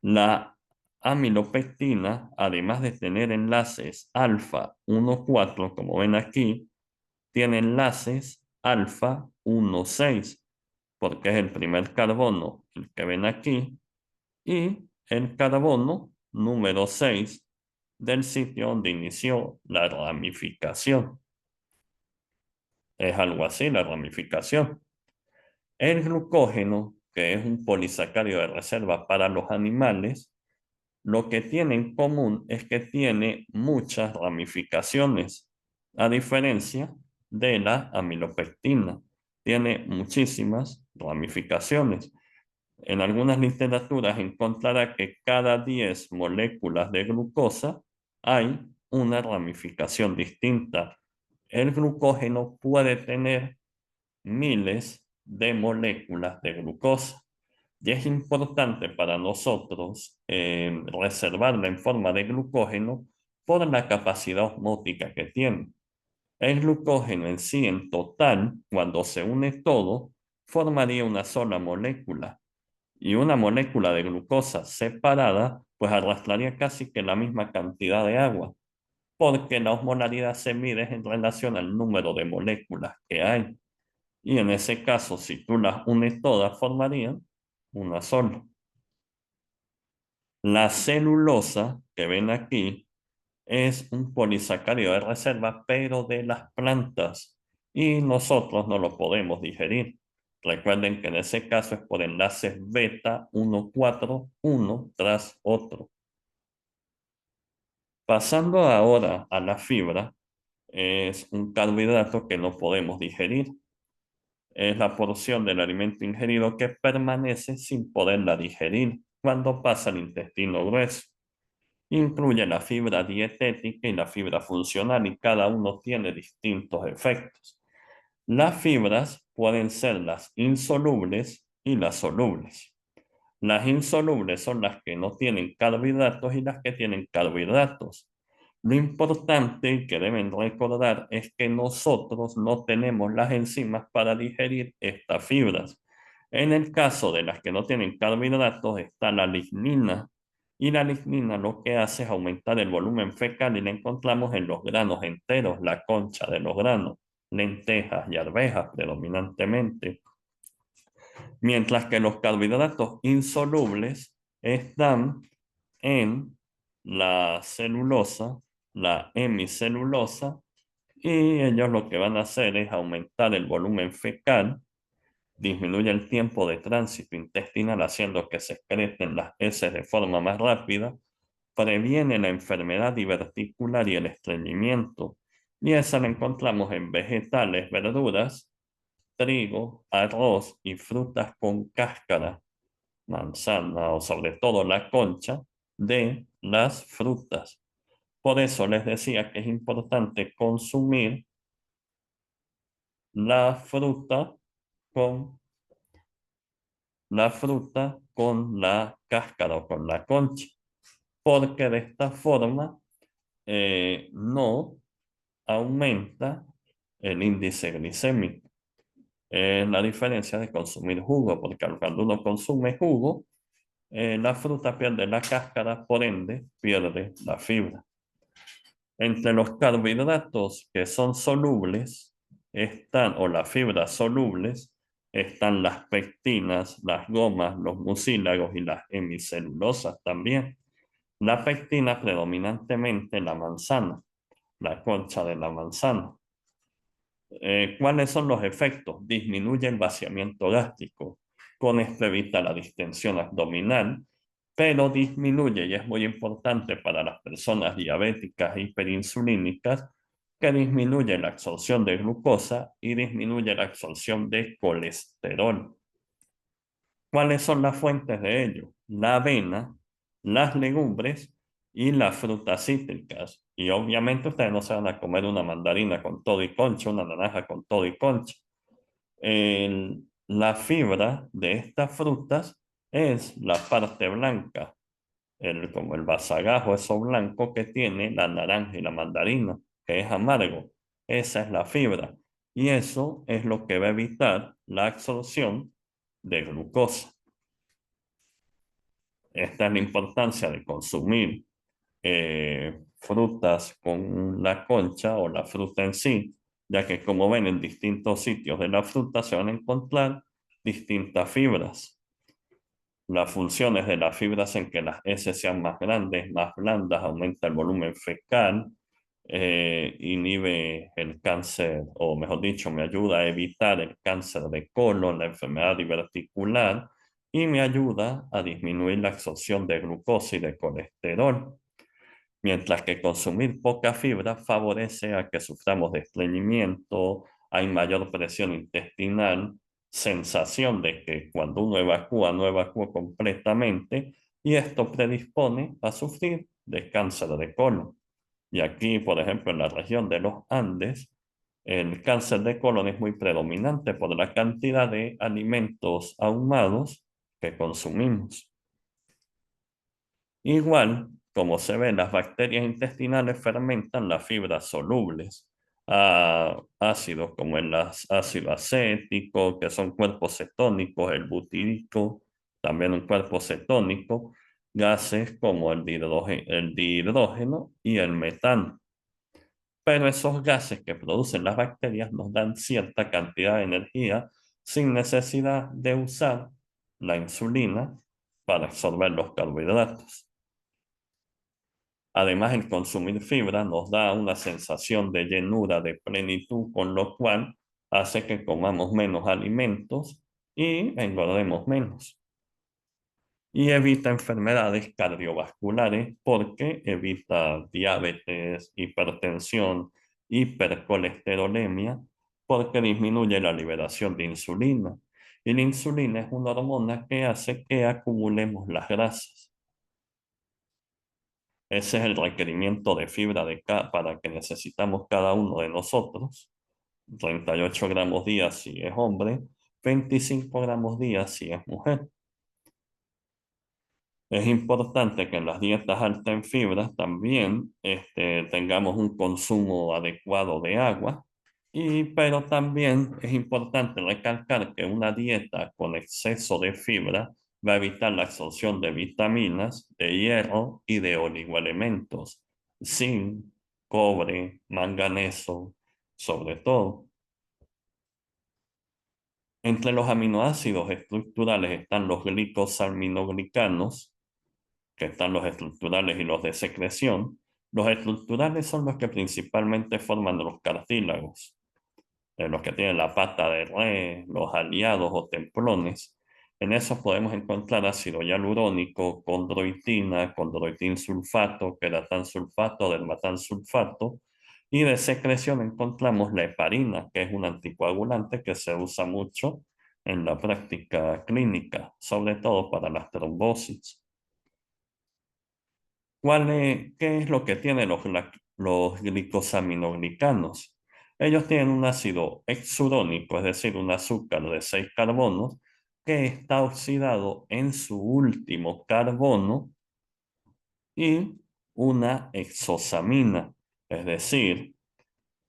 La amilopectina, además de tener enlaces alfa 1,4, como ven aquí, tiene enlaces alfa 1,6, porque es el primer carbono, el que ven aquí, y el carbono número 6 del sitio donde inició la ramificación. Es algo así la ramificación. El glucógeno, que es un polisacárido de reserva para los animales, lo que tiene en común es que tiene muchas ramificaciones, a diferencia de la amilopectina. Tiene muchísimas ramificaciones. En algunas literaturas encontrará que cada 10 moléculas de glucosa hay una ramificación distinta. El glucógeno puede tener miles de moléculas de glucosa. Y es importante para nosotros reservarla en forma de glucógeno por la capacidad osmótica que tiene. El glucógeno en sí, en total, cuando se une todo, formaría una sola molécula. Y una molécula de glucosa separada, pues arrastraría casi que la misma cantidad de agua, porque la osmolaridad se mide en relación al número de moléculas que hay. Y en ese caso, si tú las unes todas, formarían una sola. La celulosa que ven aquí es un polisacárido de reserva, pero de las plantas. Y nosotros no lo podemos digerir. Recuerden que en ese caso es por enlaces beta 1,4, uno tras otro. Pasando ahora a la fibra, es un carbohidrato que no podemos digerir. Es la porción del alimento ingerido que permanece sin poderla digerir cuando pasa al intestino grueso. Incluye la fibra dietética y la fibra funcional y cada uno tiene distintos efectos. Las fibras pueden ser las insolubles y las solubles. Las insolubles son las que no tienen carbohidratos y las que tienen carbohidratos. Lo importante que deben recordar es que nosotros no tenemos las enzimas para digerir estas fibras. En el caso de las que no tienen carbohidratos está la lignina. Y la lignina lo que hace es aumentar el volumen fecal y la encontramos en los granos enteros, la concha de los granos, lentejas y arvejas predominantemente. Mientras que los carbohidratos insolubles están en la celulosa, la hemicelulosa, y ellos lo que van a hacer es aumentar el volumen fecal, disminuye el tiempo de tránsito intestinal haciendo que se excreten las heces de forma más rápida, previene la enfermedad diverticular y el estreñimiento. Y esa la encontramos en vegetales, verduras, trigo, arroz y frutas con cáscara, manzana o sobre todo la concha de las frutas. Por eso les decía que es importante consumir la fruta con la cáscara o con la concha, porque de esta forma no aumenta el índice glicémico. La diferencia de consumir jugo, porque cuando uno consume jugo, la fruta pierde la cáscara, por ende pierde la fibra. Entre los carbohidratos que son solubles están, o las fibras solubles, están las pectinas, las gomas, los mucílagos y las hemicelulosas también. La pectina predominantemente la manzana, la concha de la manzana. ¿Cuáles son los efectos? Disminuye el vaciamiento gástrico. Con esto evita la distensión abdominal, pero disminuye, y es muy importante para las personas diabéticas e hiperinsulínicas, que disminuye la absorción de glucosa y disminuye la absorción de colesterol. ¿Cuáles son las fuentes de ello? La avena, las legumbres y las frutas cítricas. Y obviamente ustedes no se van a comer una mandarina con todo y concha, una naranja con todo y concha. La fibra de estas frutas es la parte blanca, como el basagajo, eso blanco que tiene la naranja y la mandarina, que es amargo. Esa es la fibra. Y eso es lo que va a evitar la absorción de glucosa. Esta es la importancia de consumir frutas con la concha o la fruta en sí, ya que como ven en distintos sitios de la fruta se van a encontrar distintas fibras. Las funciones de las fibras en que las heces sean más grandes, más blandas, aumenta el volumen fecal, inhibe el cáncer, o mejor dicho, me ayuda a evitar el cáncer de colon, la enfermedad diverticular, y me ayuda a disminuir la absorción de glucosa y de colesterol. Mientras que consumir poca fibra favorece a que suframos de estreñimiento, hay mayor presión intestinal, sensación de que cuando uno evacúa, no evacúa completamente, y esto predispone a sufrir de cáncer de colon. Y aquí, por ejemplo, en la región de los Andes, el cáncer de colon es muy predominante por la cantidad de alimentos ahumados que consumimos. Igual, como se ve, las bacterias intestinales fermentan las fibras solubles a ácidos como el ácido acético, que son cuerpos cetónicos, el butírico, también un cuerpo cetónico, gases como el dihidrógeno y el metano. Pero esos gases que producen las bacterias nos dan cierta cantidad de energía sin necesidad de usar la insulina para absorber los carbohidratos. Además, el consumir fibra nos da una sensación de llenura, de plenitud, con lo cual hace que comamos menos alimentos y engordemos menos. Y evita enfermedades cardiovasculares porque evita diabetes, hipertensión, hipercolesterolemia, porque disminuye la liberación de insulina. Y la insulina es una hormona que hace que acumulemos las grasas. Ese es el requerimiento de fibra para que necesitamos cada uno de nosotros. 38 gramos día si es hombre, 25 gramos día si es mujer. Es importante que en las dietas altas en fibras también tengamos un consumo adecuado de agua, pero también es importante recalcar que una dieta con exceso de fibra va a evitar la absorción de vitaminas, de hierro y de oligoelementos, zinc, cobre, manganeso, sobre todo. Entre los aminoácidos estructurales están los glicosaminoglicanos, que están los estructurales y los de secreción. Los estructurales son los que principalmente forman los cartílagos, los que tienen la pata de res, los aliados o templones. En esos podemos encontrar ácido hialurónico, condroitina, condroitinsulfato, queratansulfato, dermatansulfato. Y de secreción encontramos la heparina, que es un anticoagulante que se usa mucho en la práctica clínica, sobre todo para las trombosis. ¿Qué es lo que tienen los glicosaminoglicanos? Ellos tienen un ácido hexurónico, es decir, un azúcar de 6 carbonos, que está oxidado en su último carbono, y una hexosamina, es decir,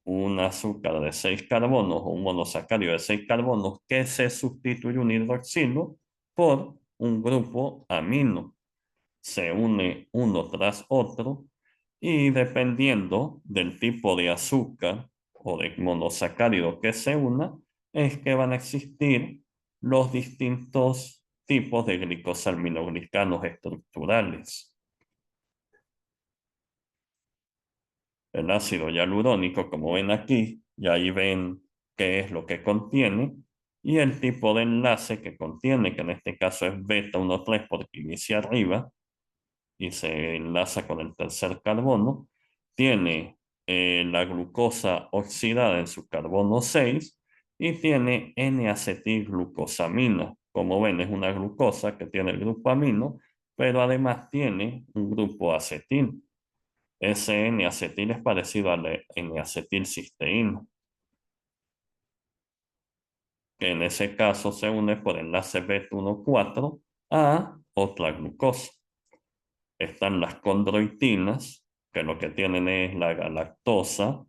un azúcar de 6 carbonos o un monosacárido de 6 carbonos que se sustituye un hidroxilo por un grupo amino. Se une uno tras otro y dependiendo del tipo de azúcar o de monosacárido que se una, es que van a existir los distintos tipos de glicosalminoglicanos estructurales. El ácido hialurónico, como ven aquí, y ahí ven qué es lo que contiene, y el tipo de enlace que contiene, que en este caso es beta 1,3 porque inicia arriba, y se enlaza con el tercer carbono, tiene la glucosa oxidada en su carbono 6 y tiene N-acetilglucosamina. Como ven, es una glucosa que tiene el grupo amino, pero además tiene un grupo acetil. Ese N-acetil es parecido al N-acetilcisteína, que en ese caso se une por enlace B1,4 a otra glucosa. Están las condroitinas, que lo que tienen es la galactosa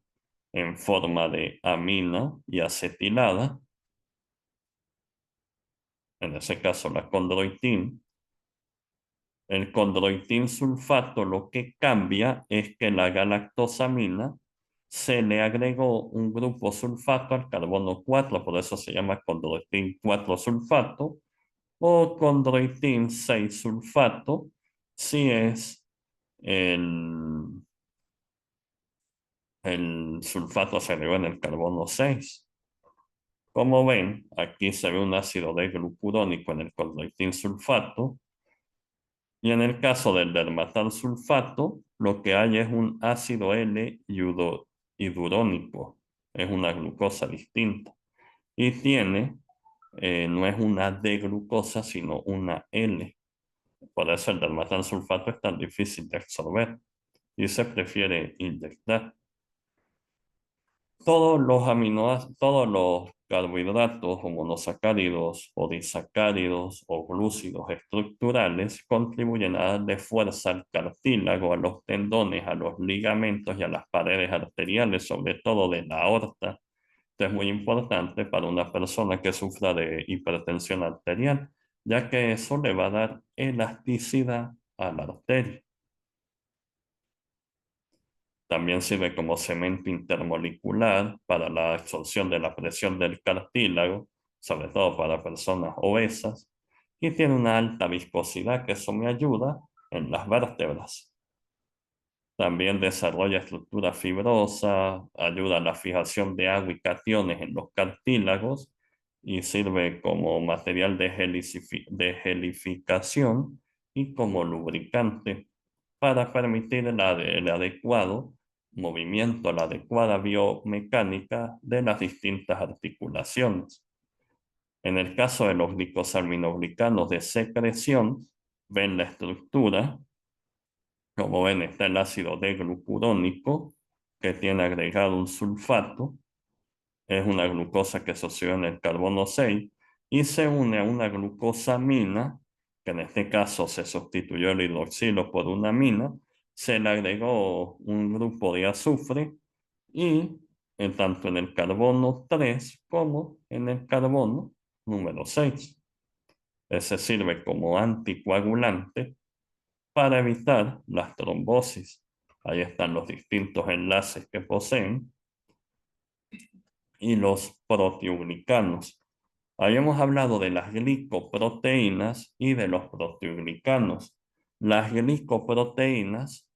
en forma de amina y acetilada. En ese caso, la condroitin. El condroitin sulfato lo que cambia es que la galactosamina se le agregó un grupo sulfato al carbono 4, por eso se llama condroitin 4 sulfato, o condroitin 6 sulfato, si es el, el sulfato se agregó en el carbono 6. Como ven, aquí se ve un ácido D-glucurónico en el condroitin sulfato, y en el caso del dermatal sulfato, lo que hay es un ácido L-hidurónico, es una glucosa distinta, y tiene, no es una D-glucosa, sino una L. Por eso el dermatal sulfato es tan difícil de absorber y se prefiere inyectar. Todos los carbohidratos o monosacáridos o disacáridos o glúcidos estructurales contribuyen a darle fuerza al cartílago, a los tendones, a los ligamentos y a las paredes arteriales, sobre todo de la aorta. Esto es muy importante para una persona que sufra de hipertensión arterial, ya que eso le va a dar elasticidad a la arteria. También sirve como cemento intermolecular para la absorción de la presión del cartílago, sobre todo para personas obesas, y tiene una alta viscosidad que eso me ayuda en las vértebras. También desarrolla estructura fibrosa, ayuda a la fijación de agua y cationes en los cartílagos y sirve como material de gelificación y como lubricante para permitir el adecuado movimiento, la adecuada biomecánica de las distintas articulaciones. En el caso de los glicosaminoglicanos de secreción, ven la estructura. Como ven, está el ácido D-glucurónico, que tiene agregado un sulfato. Es una glucosa que asoció en el carbono 6 y se une a una glucosamina, que en este caso se sustituyó el hidroxilo por una amina, se le agregó un grupo de azufre y tanto en el carbono 3 como en el carbono número 6. Ese sirve como anticoagulante para evitar las trombosis. Ahí están los distintos enlaces que poseen y los proteoglicanos. Habíamos hablado de las glicoproteínas y de los proteoglicanos. Las glicoproteínas,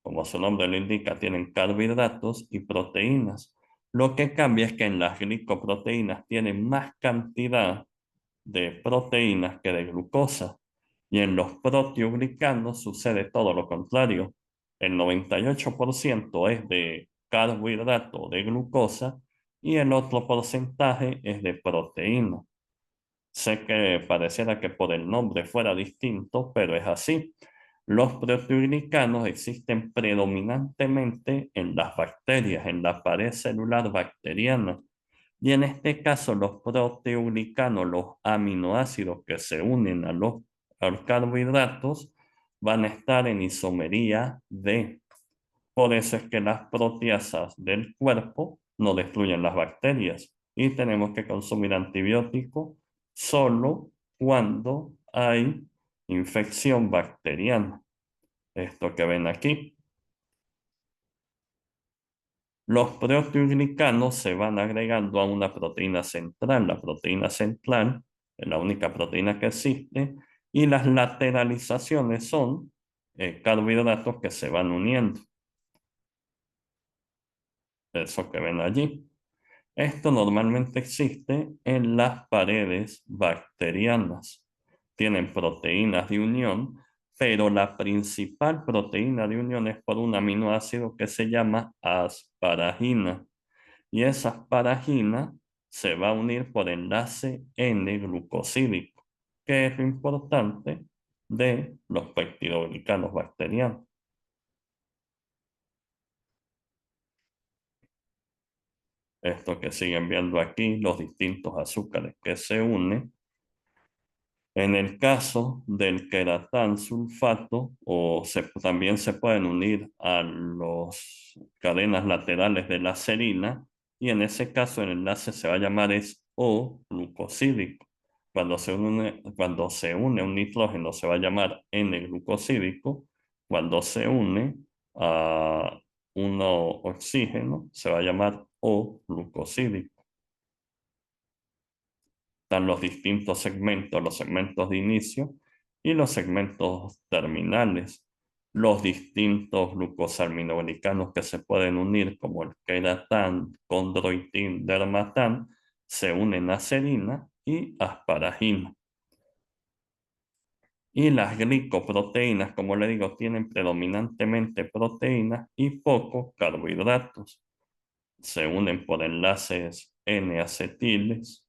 como su nombre lo indica, tienen carbohidratos y proteínas. Lo que cambia es que en las glicoproteínas tienen más cantidad de proteínas que de glucosa. Y en los proteoglicanos sucede todo lo contrario. El 98% es de carbohidrato, de glucosa, y el otro porcentaje es de proteína. Sé que pareciera que por el nombre fuera distinto, pero es así. Los proteoglicanos existen predominantemente en las bacterias, en la pared celular bacteriana. Y en este caso, los proteoglicanos, los aminoácidos que se unen a los carbohidratos, van a estar en isomería D. Por eso es que las proteasas del cuerpo no destruyen las bacterias y tenemos que consumir antibióticos solo cuando hay infección bacteriana. Esto que ven aquí. Los proteoglicanos se van agregando a una proteína central. La proteína central es la única proteína que existe y las lateralizaciones son carbohidratos que se van uniendo. Eso que ven allí. Esto normalmente existe en las paredes bacterianas. Tienen proteínas de unión, pero la principal proteína de unión es por un aminoácido que se llama asparagina. Y esa asparagina se va a unir por enlace N-glucosídico, que es lo importante de los peptidoglicanos bacterianos. Esto que siguen viendo aquí, los distintos azúcares que se unen. En el caso del queratán sulfato, también se pueden unir a las cadenas laterales de la serina, y en ese caso el enlace se va a llamar es O-glucosídico. Cuando se une un nitrógeno se va a llamar N-glucosídico. Cuando se une a un oxígeno se va a llamar O-glucosídico. Están los distintos segmentos, los segmentos de inicio y los segmentos terminales. Los distintos glucosaminoglicanos que se pueden unir, como el queratán, condroitín, dermatán, se unen a serina y asparagina. Y las glicoproteínas, como le digo, tienen predominantemente proteínas y pocos carbohidratos. Se unen por enlaces N-acetiles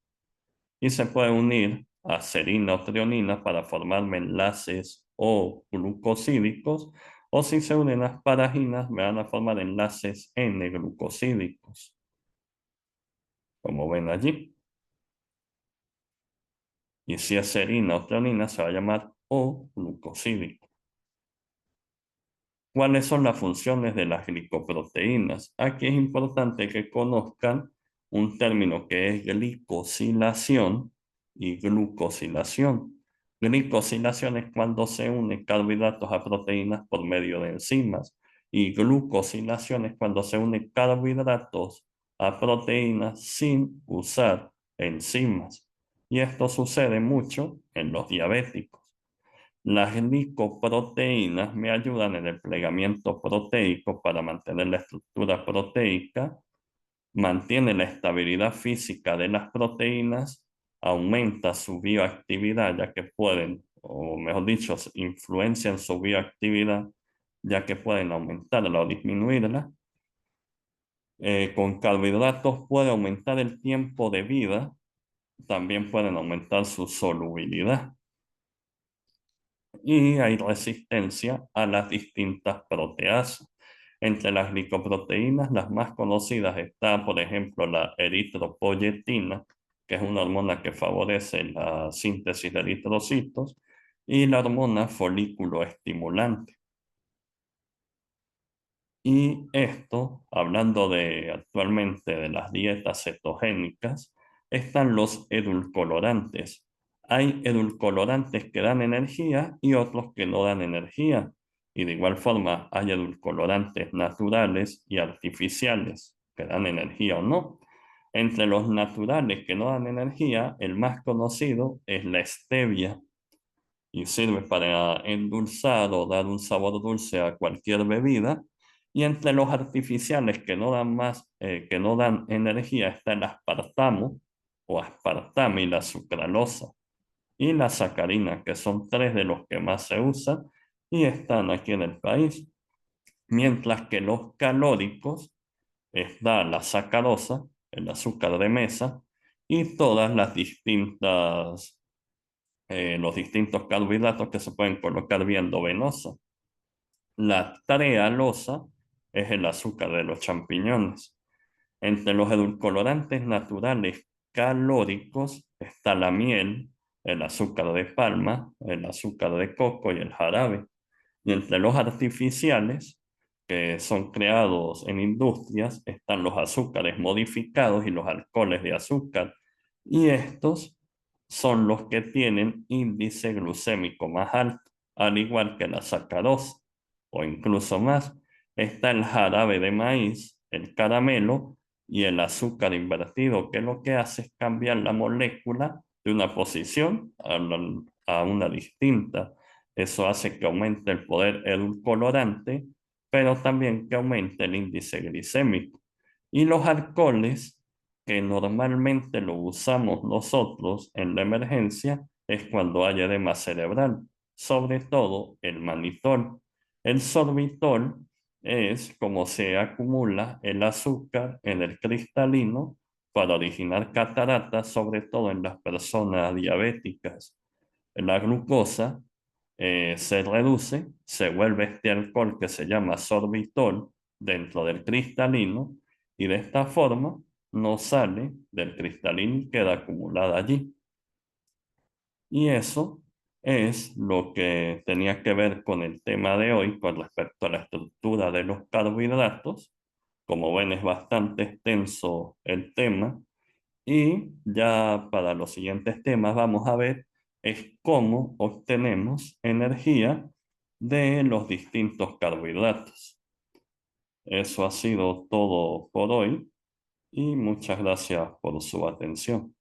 y se puede unir a serina o treonina para formar enlaces o glucosídicos, o si se unen asparaginas van a formar enlaces N-glucosídicos, como ven allí. Y si es serina o treonina se va a llamar O-glucosídico. ¿Cuáles son las funciones de las glicoproteínas? Aquí es importante que conozcan un término que es glicosilación y glucosilación. Glicosilación es cuando se unen carbohidratos a proteínas por medio de enzimas, y glucosilación es cuando se unen carbohidratos a proteínas sin usar enzimas. Y esto sucede mucho en los diabéticos. Las glicoproteínas me ayudan en el plegamiento proteico para mantener la estructura proteica, mantiene la estabilidad física de las proteínas, aumenta su bioactividad, ya que pueden, o mejor dicho, influencian su bioactividad, ya que pueden aumentarla o disminuirla. Con carbohidratos puede aumentar el tiempo de vida, también pueden aumentar su solubilidad. Y hay resistencia a las distintas proteasas. Entre las glicoproteínas, las más conocidas están, por ejemplo, la eritropoyetina, que es una hormona que favorece la síntesis de eritrocitos, y la hormona folículo estimulante. Y esto, hablando de actualmente de las dietas cetogénicas, están los edulcorantes. Hay edulcorantes que dan energía y otros que no dan energía. Y de igual forma hay edulcorantes naturales y artificiales que dan energía o no. Entre los naturales que no dan energía, el más conocido es la stevia, y sirve para endulzar o dar un sabor dulce a cualquier bebida. Y entre los artificiales que no dan energía, está el aspartamo o aspartame y la sucralosa y la sacarina, que son tres de los que más se usan y están aquí en el país. Mientras que los calóricos está la sacarosa, el azúcar de mesa, y todas las distintas los distintos carbohidratos que se pueden colocar vía endovenosa. La trealosa es el azúcar de los champiñones. Entre los edulcorantes naturales calóricos está la miel, el azúcar de palma, el azúcar de coco y el jarabe. Y entre los artificiales, que son creados en industrias, están los azúcares modificados y los alcoholes de azúcar. Y estos son los que tienen índice glucémico más alto, al igual que la sacarosa, o incluso más. Está el jarabe de maíz, el caramelo y el azúcar invertido, que lo que hace es cambiar la molécula de una posición a una distinta. Eso hace que aumente el poder edulcorante, pero también que aumente el índice glicémico. Y los alcoholes, que normalmente lo usamos nosotros en la emergencia, es cuando hay edema cerebral. sobre todo el mannitol. El sorbitol es como se acumula el azúcar en el cristalino para originar cataratas, sobre todo en las personas diabéticas. La glucosa se reduce, se vuelve este alcohol que se llama sorbitol dentro del cristalino y de esta forma no sale del cristalino y queda acumulada allí. Y eso es lo que tenía que ver con el tema de hoy con respecto a la estructura de los carbohidratos. Como ven, es bastante extenso el tema. Y ya para los siguientes temas vamos a ver es cómo obtenemos energía de los distintos carbohidratos. Eso ha sido todo por hoy y muchas gracias por su atención.